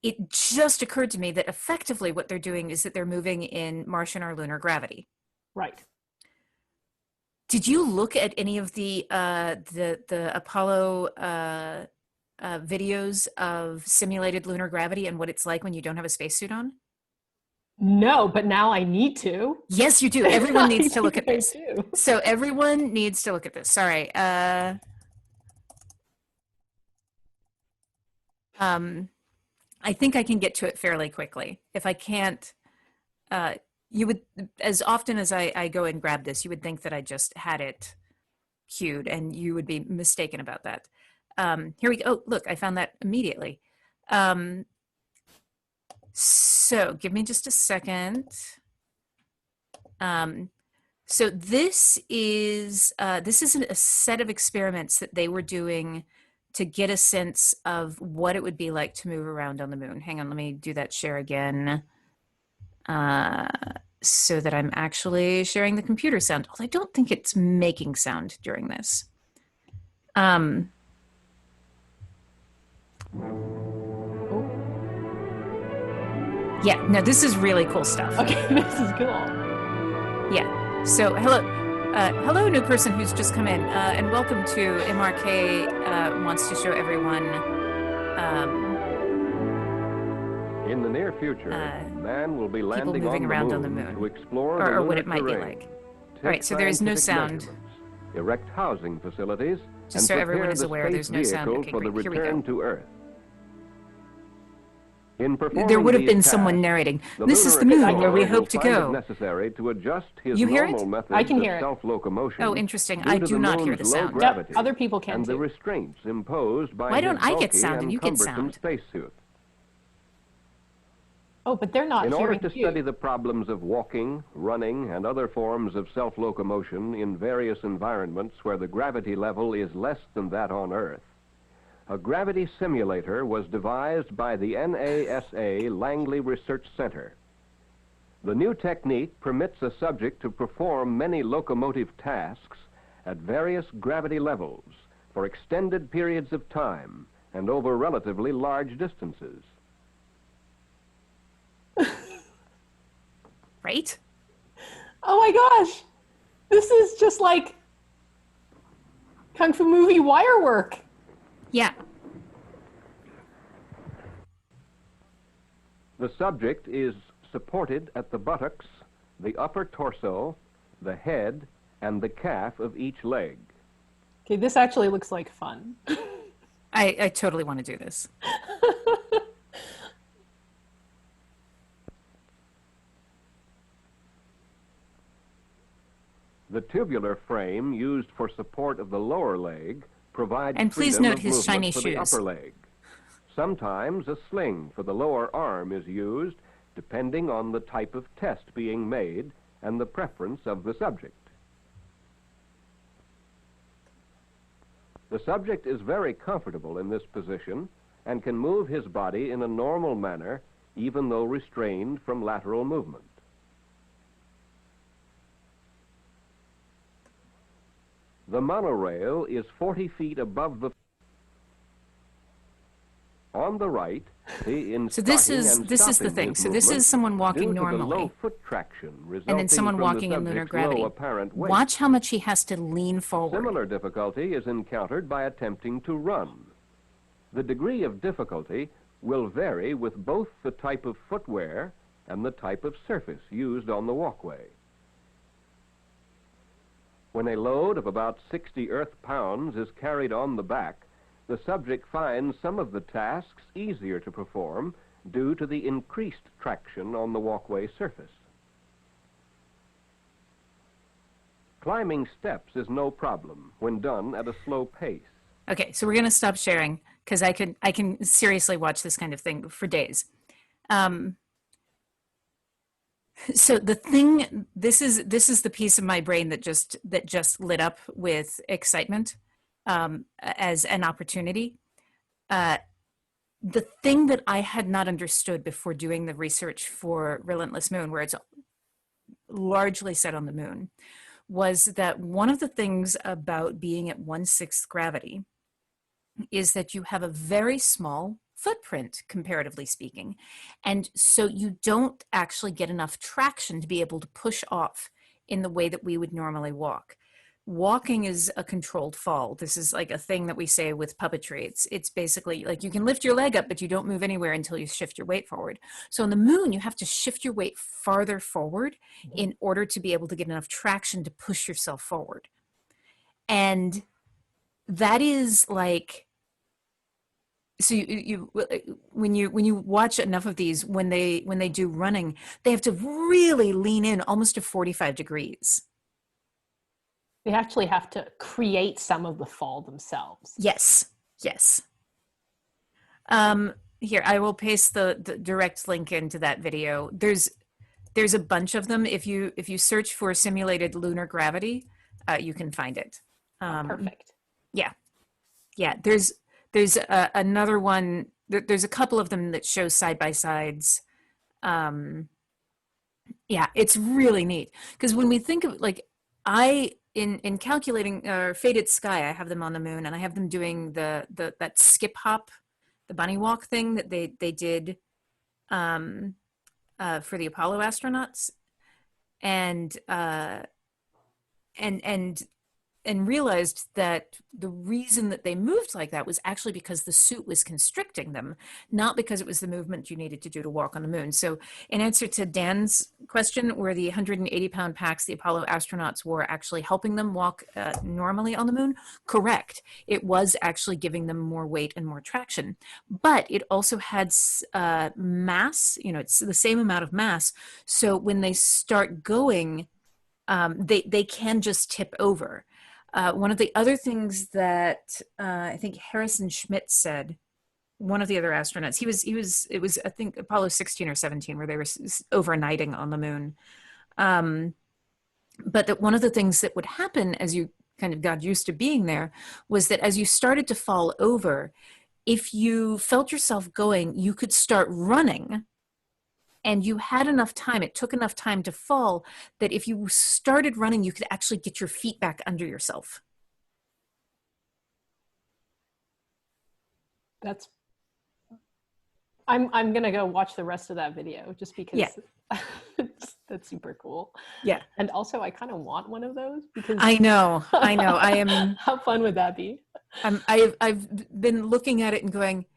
it just occurred to me that effectively what they're doing is that they're moving in Martian or lunar gravity. Right. Did you look at any of the Apollo videos of simulated lunar gravity and what it's like when you don't have a spacesuit on? No, but now I need to. Yes, you do. Everyone needs to look at this. So everyone needs to look at this. Sorry. I think I can get to it fairly quickly. If I can't, you would, as often as I go and grab this, you would think that I just had it queued, and you would be mistaken about that. Here we go. Oh, look, I found that immediately. So give me just a second. So this is a set of experiments that they were doing to get a sense of what it would be like to move around on the moon. Hang on, let me do that share again. So that I'm actually sharing the computer sound. Although I don't think it's making sound during this. Yeah, no, this is really cool stuff. Okay, this is cool. Yeah, so hello new person who's just come in, and welcome to MRK wants to show everyone. In the near future, man will be landing moving around on the moon to explore or the what it lunar might be terrain, like. take All right, so there is no scientific sound. measurements, erect housing facilities, Just and so everyone prepare is the aware, space there's no sound. vehicle Okay, for the great. Here we return go. to Earth. In performing There would have these been someone tasks, narrating. the This is lunar the moon explorer where we will hope to find it go. necessary to adjust his You hear it? normal methods I can of hear it. self-locomotion. Oh, interesting. due I to do the not hear moon's the low sound. gravity Yep, other people can and the too. restraints imposed by Why don't his I get bulky sound and you get cumbersome sound? spacesuit. Oh, but they're not In order hearing to you. study the problems of walking, running, and other forms of self-locomotion in various environments where the gravity level is less than that on Earth, a gravity simulator was devised by the NASA Langley Research Center. The new technique permits a subject to perform many locomotive tasks at various gravity levels for extended periods of time and over relatively large distances. Right? Oh my gosh, this is just like Kung Fu movie wire work. Yeah. The subject is supported at the buttocks, the upper torso, the head, and the calf of each leg. Okay, this actually looks like fun. I totally want to do this. The tubular frame used for support of the lower leg provides And please freedom note of his movement shiny for the shoes. upper leg. Sometimes a sling for the lower arm is used, depending on the type of test being made and the preference of the subject. The subject is very comfortable in this position and can move his body in a normal manner, even though restrained from lateral movement. The monorail is 40 feet above the... On the right, So this is the thing. So this is someone walking normally, low foot traction and then someone walking in lunar gravity. Watch how much he has to lean forward. Similar difficulty is encountered by attempting to run. The degree of difficulty will vary with both the type of footwear and the type of surface used on the walkway. When a load of about 60 Earth pounds is carried on the back, the subject finds some of the tasks easier to perform due to the increased traction on the walkway surface. Climbing steps is no problem when done at a slow pace. Okay, so we're going to stop sharing because I can seriously watch this kind of thing for days. So the thing, this is the piece of my brain that just lit up with excitement as an opportunity. The thing that I had not understood before doing the research for Relentless Moon, where it's largely set on the moon, was that one of the things about being at 1/6 gravity is that you have a very small footprint, comparatively speaking. And so you don't actually get enough traction to be able to push off in the way that we would normally walk. Walking is a controlled fall. This is like a thing that we say with puppetry. It's basically like you can lift your leg up, but you don't move anywhere until you shift your weight forward. So on the moon, you have to shift your weight farther forward in order to be able to get enough traction to push yourself forward. And that is like, so when you watch enough of these, when they do running, they have to really lean in almost to 45 degrees. They actually have to create some of the fall themselves. Yes. Here, I will paste the direct link into that video. There's a bunch of them. If you search for simulated lunar gravity, you can find it. Perfect. Yeah. There's another one. There's a couple of them that show side by sides. Yeah, it's really neat because when we think of like in calculating faded sky, I have them on the moon, and I have them doing that skip hop, the bunny walk thing that they did for the Apollo astronauts, and realized that the reason that they moved like that was actually because the suit was constricting them, not because it was the movement you needed to do to walk on the moon. So in answer to Dan's question, were the 180-pound packs the Apollo astronauts wore actually helping them walk normally on the moon? Correct. It was actually giving them more weight and more traction, but it also had mass, it's the same amount of mass. So when they start going, they can just tip over. One of the other things that I think Harrison Schmitt said, one of the other astronauts, it was I think Apollo 16 or 17 where they were overnighting on the moon. But that one of the things that would happen as you kind of got used to being there was that as you started to fall over, if you felt yourself going, you could start running. And you had enough time, it took enough time to fall, that if you started running, you could actually get your feet back under yourself. I'm gonna go watch the rest of that video just because that's super cool. Yeah. And also I kind of want one of those because I know. I am. How fun would that be? I've been looking at it and going,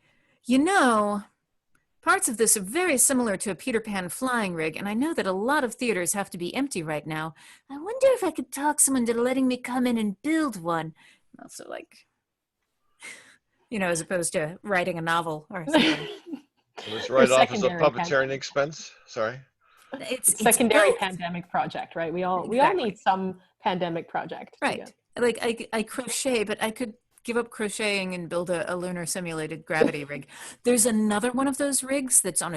parts of this are very similar to a Peter Pan flying rig, and I know that a lot of theaters have to be empty right now. I wonder if I could talk someone into letting me come in and build one. Also, like, as opposed to writing a novel or something. Let's write off as a puppeteering expense. Sorry. It's secondary pandemic project, right? We all need some pandemic project. Right. Like I crochet, but I could give up crocheting and build a lunar simulated gravity rig. There's another one of those rigs that's on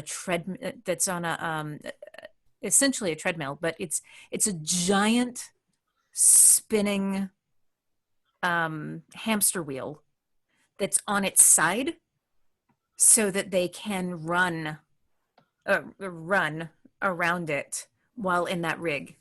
essentially a treadmill, but it's a giant spinning hamster wheel that's on its side so that they can run around it while in that rig.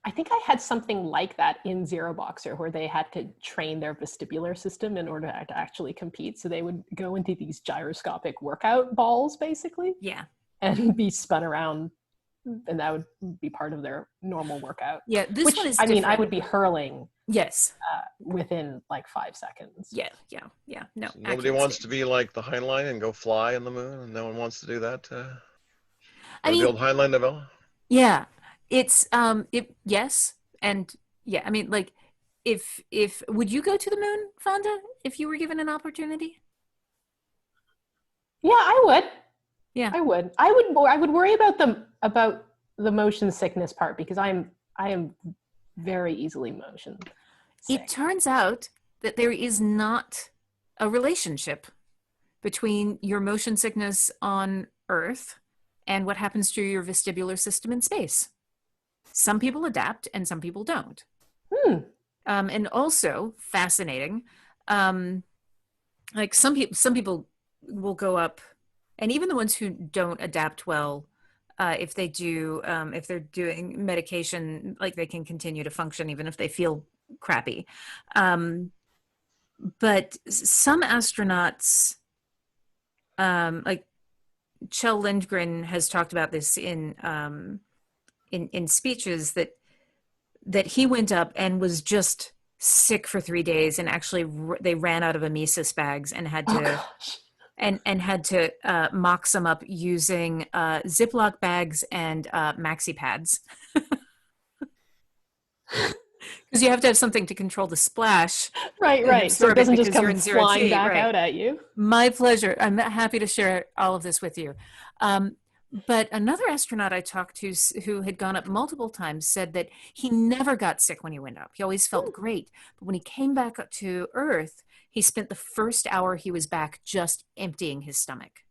I think I had something like that in Zero Boxer where they had to train their vestibular system in order to actually compete. So they would go into these gyroscopic workout balls, basically. Yeah. And be spun around, and that would be part of their normal workout. Yeah, this one is I mean, I different. would be hurling. Yes. Within like 5 seconds. Yeah. No. So nobody wants to be like the Heinlein and go fly on the moon, and no one wants to do that. The old Heinlein novella. Yeah. It's yes, and yeah, I mean, like, if would you go to the moon, Fonda, if you were given an opportunity? Yeah, I would. Yeah. I would. I would worry about the motion sickness part because I am very easily motion sick. It turns out that there is not a relationship between your motion sickness on Earth and what happens to your vestibular system in space. Some people adapt and some people don't. And also fascinating, like some people will go up, and even the ones who don't adapt well, if they're doing medication, like they can continue to function even if they feel crappy. But some astronauts, like Kjell Lindgren has talked about this in speeches, that he went up and was just sick for 3 days, and actually they ran out of emesis bags and had to and had to mock some up using Ziploc bags and maxi pads. Because you have to have something to control the splash. Right. So it doesn't just come flying back right. out at you. My pleasure. I'm happy to share all of this with you. But another astronaut I talked to who had gone up multiple times said that he never got sick when he went up. He always felt great. But when he came back up to Earth, he spent the first hour he was back just emptying his stomach.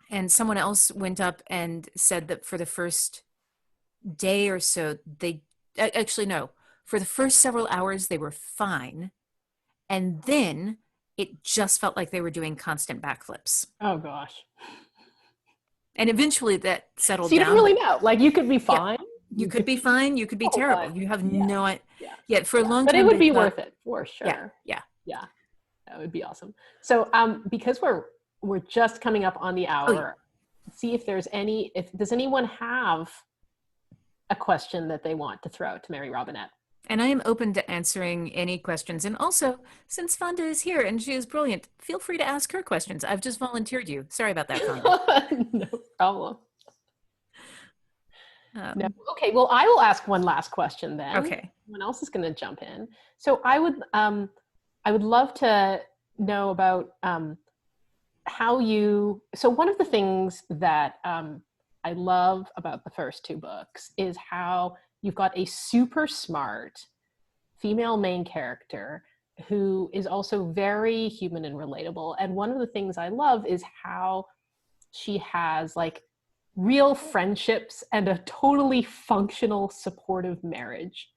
And someone else went up and said that for the first day or so, for the first several hours, they were fine. And then it just felt like they were doing constant backflips. Oh, gosh. And eventually that settled down. So you don't really know. Like, you could be fine. Yeah. You could be fine. You could be terrible. You have no idea. Yet for a long time. But it would be worth it, for sure. Yeah. That would be awesome. So because we're just coming up on the hour, see if there's does anyone have a question that they want to throw out to Mary Robinette? And I am open to answering any questions. And also, since Fonda is here and she is brilliant, feel free to ask her questions. I've just volunteered you. Sorry about that, Fonda. No problem. No. Okay, well, I will ask one last question then. Okay. Someone else is going to jump in. So I would love to know about so one of the things that I love about the first two books is how you've got a super smart female main character who is also very human and relatable. And one of the things I love is how she has like real friendships and a totally functional, supportive marriage.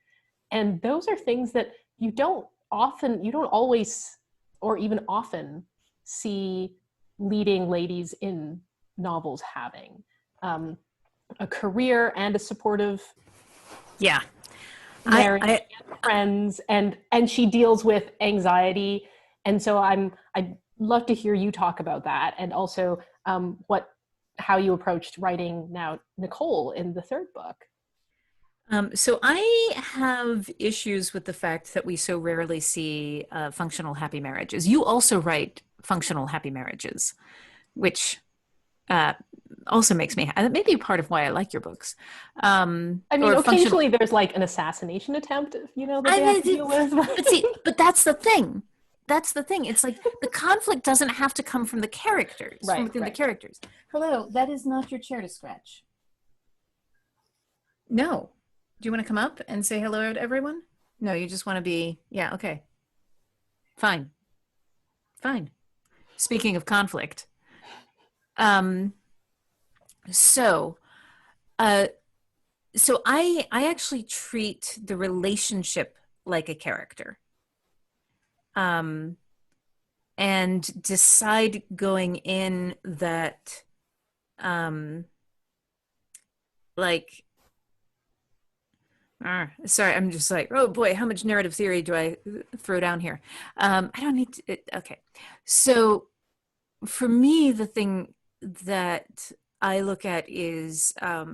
And those are things that you don't always, or even often, see leading ladies in novels having a career and a supportive marriage and friends, and she deals with anxiety. And so I'd love to hear you talk about that, and also how you approached writing now Nicole in the third book. So I have issues with the fact that we so rarely see functional happy marriages. You also write functional happy marriages, which also makes me that may be part of why I like your books. I mean, occasionally there's like an assassination attempt, that they have to deal with. But that's the thing. It's like the conflict doesn't have to come from the characters, from within the characters. Hello, that is not your chair to scratch. No. Do you want to come up and say hello to everyone? No, you just want to be, okay. Fine. Speaking of conflict. So I actually treat the relationship like a character. And decide going in that, sorry, I'm just like, oh boy, how much narrative theory do I throw down here? I don't need to, okay. So for me, the thing that I look at is, I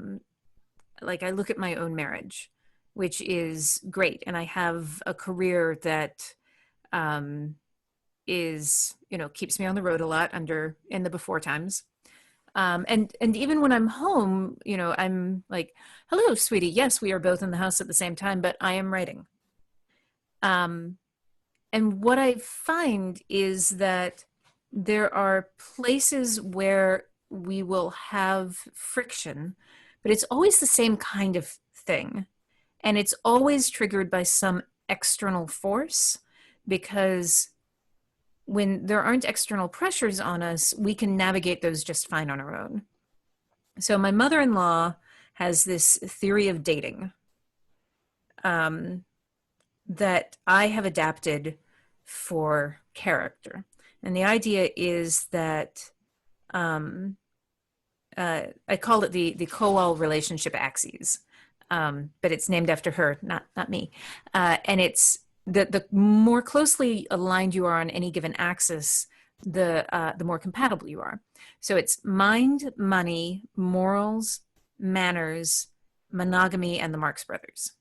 look at my own marriage, which is great. And I have a career that is, keeps me on the road a lot in the before times. And even when I'm home, I'm like, hello, sweetie. Yes, we are both in the house at the same time, but I am writing. And what I find is that there are places where we will have friction, but it's always the same kind of thing. And it's always triggered by some external force, because when there aren't external pressures on us, we can navigate those just fine on our own. So my mother-in-law has this theory of dating that I have adapted for character. And the idea is that I call it the Kowal relationship axes, but it's named after her, not me. And it's the more closely aligned you are on any given axis, the more compatible you are. So it's mind, money, morals, manners, monogamy, and the Marx Brothers.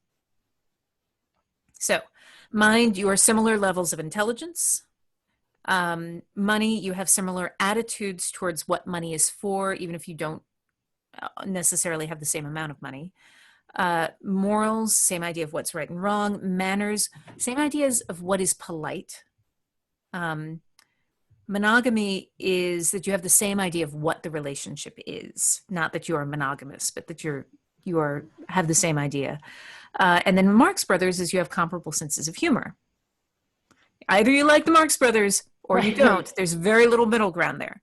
So mind, you are similar levels of intelligence. Money, you have similar attitudes towards what money is for, even if you don't necessarily have the same amount of money. Morals, same idea of what's right and wrong. Manners, same ideas of what is polite. Monogamy is that you have the same idea of what the relationship is, not that you are monogamous, but that you have the same idea. And then Marx Brothers is you have comparable senses of humor. Either you like the Marx Brothers or you don't. There's very little middle ground there.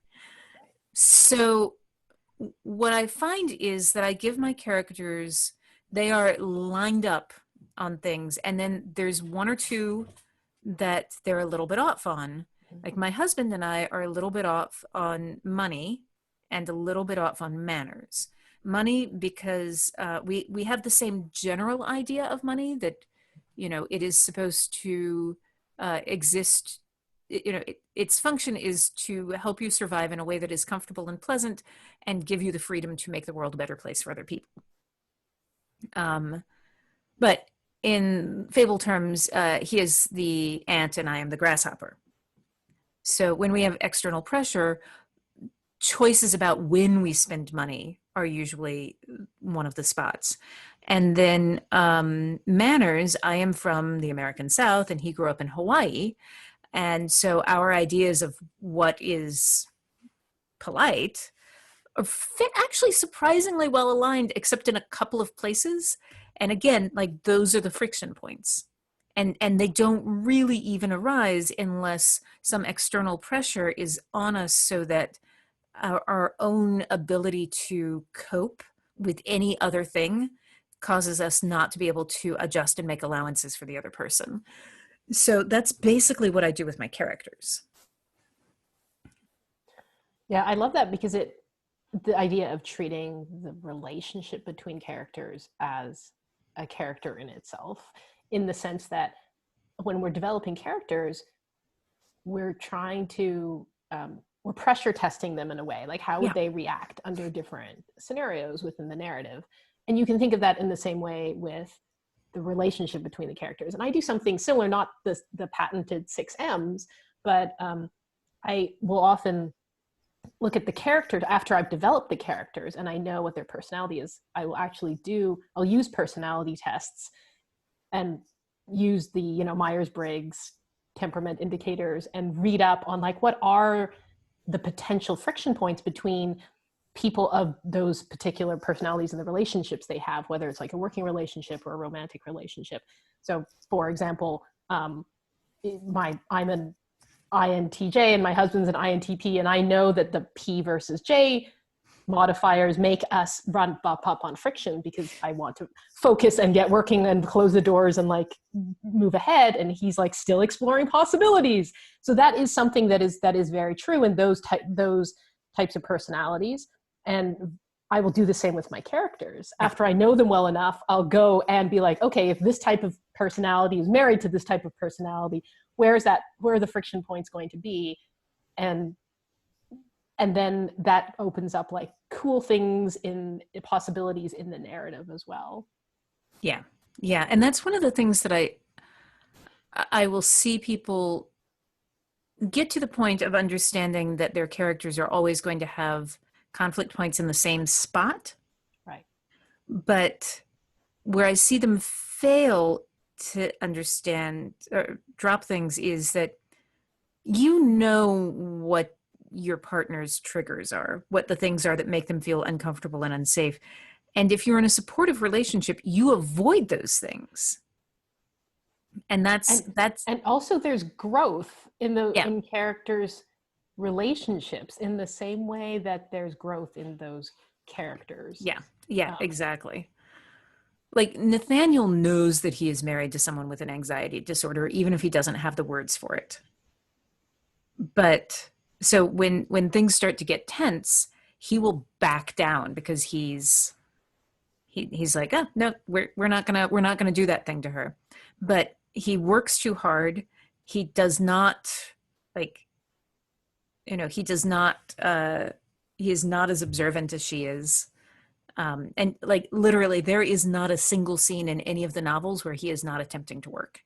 So what I find is that I give my characters, they are lined up on things, and then there's one or two that they're a little bit off on. Like my husband and I are a little bit off on money and a little bit off on manners. Money, because we have the same general idea of money, that, it is supposed to exist. Its function is to help you survive in a way that is comfortable and pleasant and give you the freedom to make the world a better place for other people. But in fable terms, he is the ant and I am the grasshopper. So when we have external pressure, choices about when we spend money are usually one of the spots. And then manners, I am from the American South and he grew up in Hawaii. And so our ideas of what is polite are actually surprisingly well aligned, except in a couple of places. And again, like those are the friction points. And they don't really even arise unless some external pressure is on us, so that our own ability to cope with any other thing causes us not to be able to adjust and make allowances for the other person. So that's basically what I do with my characters. Yeah, I love that, because the idea of treating the relationship between characters as a character in itself, in the sense that when we're developing characters, we're trying to, we're pressure testing them in a way, like how would they react under different scenarios within the narrative. And you can think of that in the same way with the relationship between the characters. And I do something similar, not the patented 6 M's, but I will often look at the characters after I've developed the characters and I know what their personality is. I'll use personality tests and use the, Myers-Briggs temperament indicators and read up on like what are the potential friction points between people of those particular personalities and the relationships they have, whether it's like a working relationship or a romantic relationship. So for example, I'm an INTJ and my husband's an INTP, and I know that the P versus J modifiers make us bump up on friction, because I want to focus and get working and close the doors and like move ahead, and he's like still exploring possibilities. So that is something that is very true in those types of personalities. And I will do the same with my characters. After I know them well enough, I'll go and be like, okay, if this type of personality is married to this type of personality, where are the friction points going to be? And then that opens up like cool things in possibilities in the narrative as well. Yeah. Yeah. And that's one of the things that I will see people get to the point of understanding that their characters are always going to have conflict points in the same spot. Right. But where I see them fail to understand or drop things is that what your partner's triggers are, what the things are that make them feel uncomfortable and unsafe. And if you're in a supportive relationship, you avoid those things. And that's and also there's growth in the Yeah. in characters' relationships in the same way that there's growth in those characters. Yeah, exactly. Like Nathaniel knows that he is married to someone with an anxiety disorder, even if he doesn't have the words for it. But so when things start to get tense, he will back down because he's like, oh no, we're not gonna do that thing to her. But he works too hard. He does not like, he does not he is not as observant as she is. And like literally there is not a single scene in any of the novels where he is not attempting to work.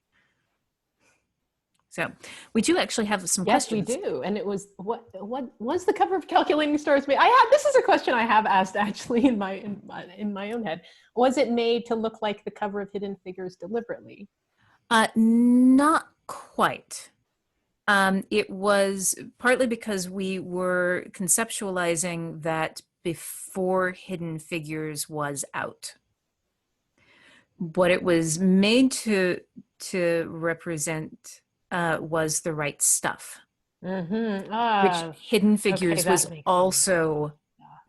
So we do actually have some questions. Yes, we do. And it was what was the cover of Calculating Stars made? This is a question I have asked actually in my own head. Was it made to look like the cover of Hidden Figures deliberately? Not quite. It was partly because we were conceptualizing that before Hidden Figures was out. What it was made to represent was The Right Stuff, which Hidden Figures was also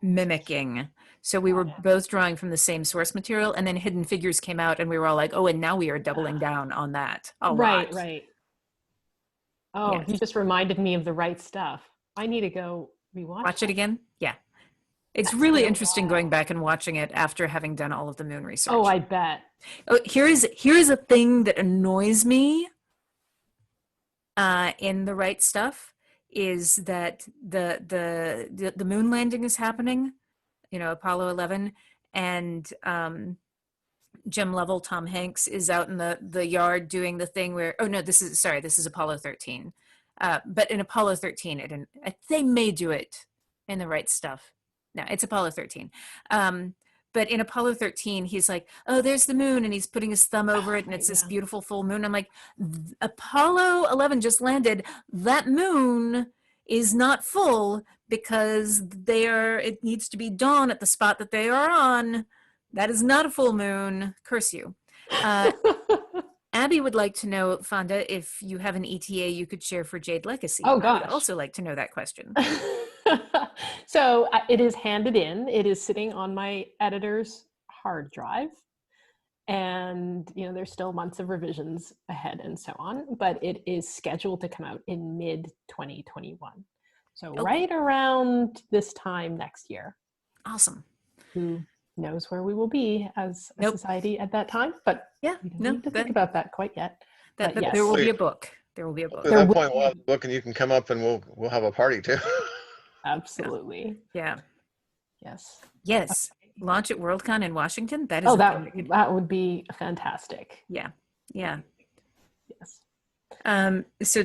mimicking. So we were both drawing from the same source material, and then Hidden Figures came out, and we were all like, "Oh, and now we are doubling down on that a lot." Right. Oh, Yes. you just reminded me of The Right Stuff. I need to go Watch it again. Yeah, it's really interesting going back and watching it after having done all of the Moon research. Oh, I bet. Oh, here's a thing that annoys me in The Right Stuff is that the moon landing is happening, Apollo 11, and Jim Lovell, Tom Hanks, is out in the yard doing the thing where, oh no, this is Apollo 13. But in Apollo 13, they may do it in The Right Stuff. No, it's Apollo 13. But in Apollo 13, he's like, oh, there's the moon, and he's putting his thumb over it, and it's this beautiful full moon. I'm like, Apollo 11 just landed. That moon is not full because it needs to be dawn at the spot that they are on. That is not a full moon. Curse you. Abby would like to know, Fonda, if you have an ETA you could share for Jade Legacy. Oh, gosh. I would also like to know that question. So it is handed in. It is sitting on my editor's hard drive. And, there's still months of revisions ahead and so on. But it is scheduled to come out in mid-2021. So right around this time next year. Awesome. Who knows where we will be as a society at that time? But yeah, we don't need to think about that quite yet. But yes. There will be a book. There will be a book. At that point, we'll have a book, and you can come up, and we'll have a party too. Absolutely. Yeah. Yes. Yes. Okay. Launch at Worldcon in Washington. That is. That would be fantastic. Yeah. Yeah. Yes. So,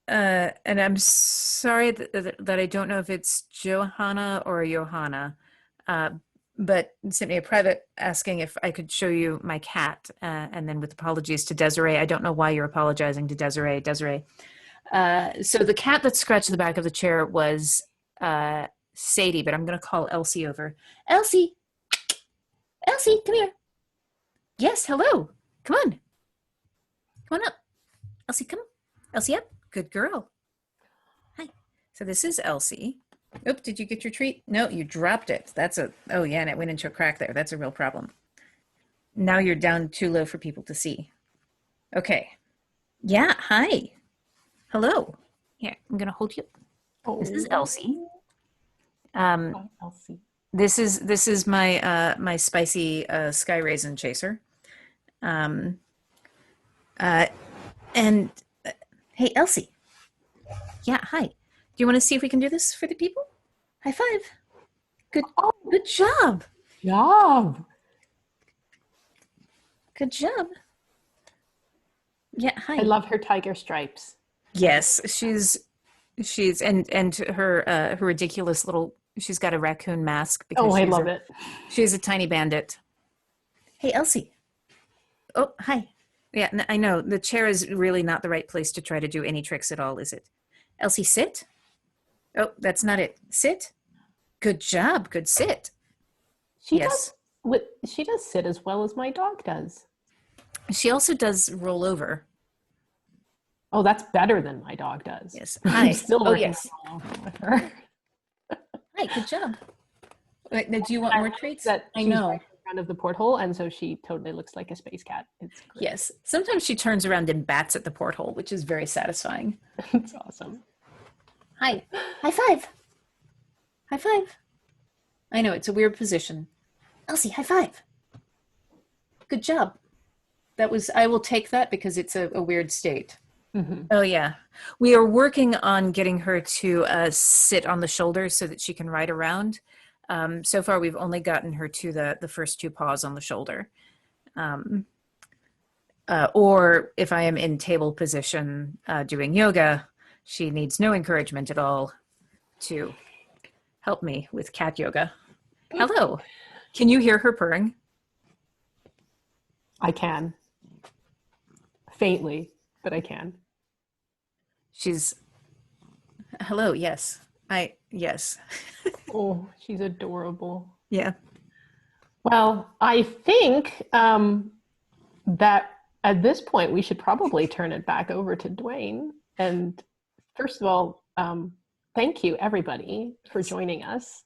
and I'm sorry that I don't know if it's Johanna or Johanna, but sent me a private asking if I could show you my cat, and then with apologies to Desiree. I don't know why you're apologizing to Desiree. So the cat that scratched the back of the chair was Sadie, but I'm going to call Elsie over. Elsie, come here. Yes, hello. Come on up. Elsie, come. Elsie up. Good girl. Hi. So this is Elsie. Oops, did you get your treat? No, you dropped it. Oh yeah, and it went into a crack there. That's a real problem. Now you're down too low for people to see. Okay. Yeah, hi. Hello. Here, I'm gonna hold you. Oh. This is Elsie. Elsie. This is my spicy sky raisin chaser. And hey, Elsie. Yeah, hi. Do you want to see if we can do this for the people? High five. Good job. Good job. Yeah, hi. I love her tiger stripes. Yes, she's and her ridiculous little. She's got a raccoon mask. Because I love it. She's a tiny bandit. Hey, Elsie. Oh, hi. Yeah, I know the chair is really not the right place to try to do any tricks at all, is it? Elsie, sit. Oh, that's not it. Sit. Good job. Good sit. She Yes. she does sit as well as my dog does. She also does roll over. Oh, that's better than my dog does. Yes. I'm Hi. still Oh, working yes. on roll over with her. Hi. Good job. Wait, now, do you want more treats? That I she's know. right in front of the porthole, and so she totally looks like a space cat. It's great. Yes. Sometimes she turns around and bats at the porthole, which is very satisfying. It's awesome. Hi. High five. High five. I know, it's a weird position. Elsie, high five. Good job. I will take that because it's a weird state. Mm-hmm. Oh, yeah. We are working on getting her to sit on the shoulder so that she can ride around. So far, we've only gotten her to the first two paws on the shoulder. Or if I am in table position doing yoga, she needs no encouragement at all to help me with cat yoga. Hello. Can you hear her purring? I can. Faintly, but I can. Hello, yes. Yes. Oh, she's adorable. Yeah. Well, I think that at this point we should probably turn it back over to Dwayne. And first of all, thank you everybody for joining us.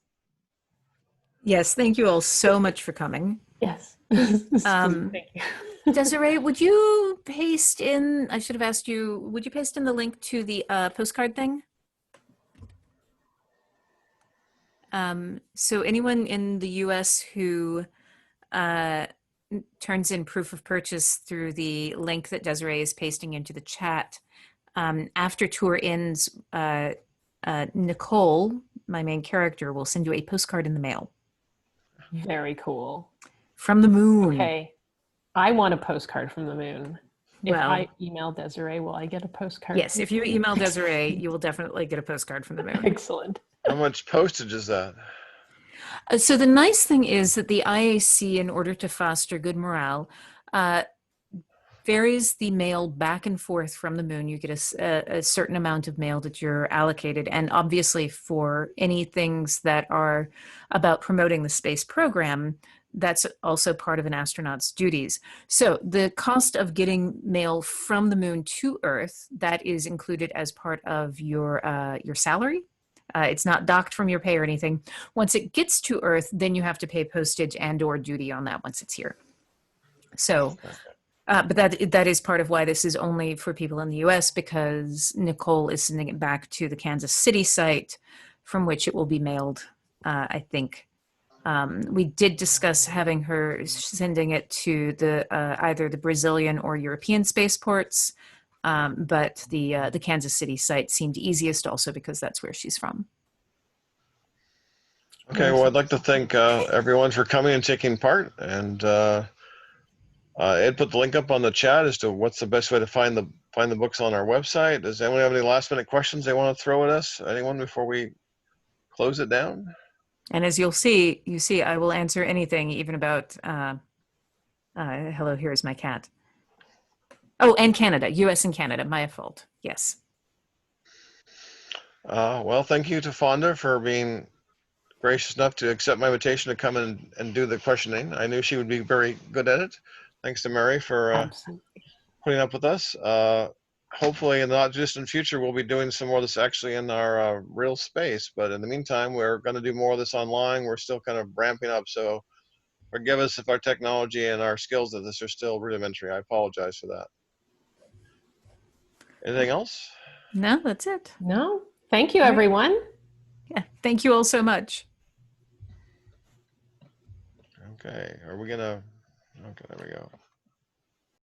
Yes, thank you all so much for coming. Yes. Thank you. Desiree, would you paste in, I should have asked you, would you paste in the link to the postcard thing? So anyone in the US who turns in proof of purchase through the link that Desiree is pasting into the chat, after tour ends, Nicole, my main character, will send you a postcard in the mail. Very cool. From the moon. Okay. I want a postcard from the moon. If Well, I email Desiree, will I get a postcard? yes, if you email Desiree, you will definitely get a postcard from the moon. Excellent. How much postage is that? So the nice thing is that the IAC, in order to foster good morale, varies the mail back and forth from the moon. You get a certain amount of mail that you're allocated. And obviously for any things that are about promoting the space program, that's also part of an astronaut's duties. So the cost of getting mail from the moon to Earth, that is included as part of your salary. It's not docked from your pay or anything. Once it gets to Earth, then you have to pay postage and or duty on that once it's here. So, but that is part of why this is only for people in the US, because Nicole is sending it back to the Kansas City site from which it will be mailed, I think. We did discuss having her sending it to the either the Brazilian or European spaceports, but the Kansas City site seemed easiest, also because that's where she's from. Okay, well, I'd like to thank everyone for coming and taking part. And Ed put the link up on the chat as to what's the best way to find the books on our website. Does anyone have any last minute questions they want to throw at us? Anyone before we close it down? And as you see, I will answer anything, even about, hello, here's my cat. Oh, and Canada, US and Canada, my fault, yes. Well, thank you to Fonda for being gracious enough to accept my invitation to come in and do the questioning. I knew she would be very good at it. Thanks to Mary for putting up with us. Hopefully in the not distant future, we'll be doing some more of this actually in our real space. But in the meantime, we're going to do more of this online. We're still kind of ramping up. So forgive us if our technology and our skills at this are still rudimentary. I apologize for that. Anything else? No, that's it. No, thank you, everyone. Yeah, thank you all so much. Okay, are we gonna, okay, there we go.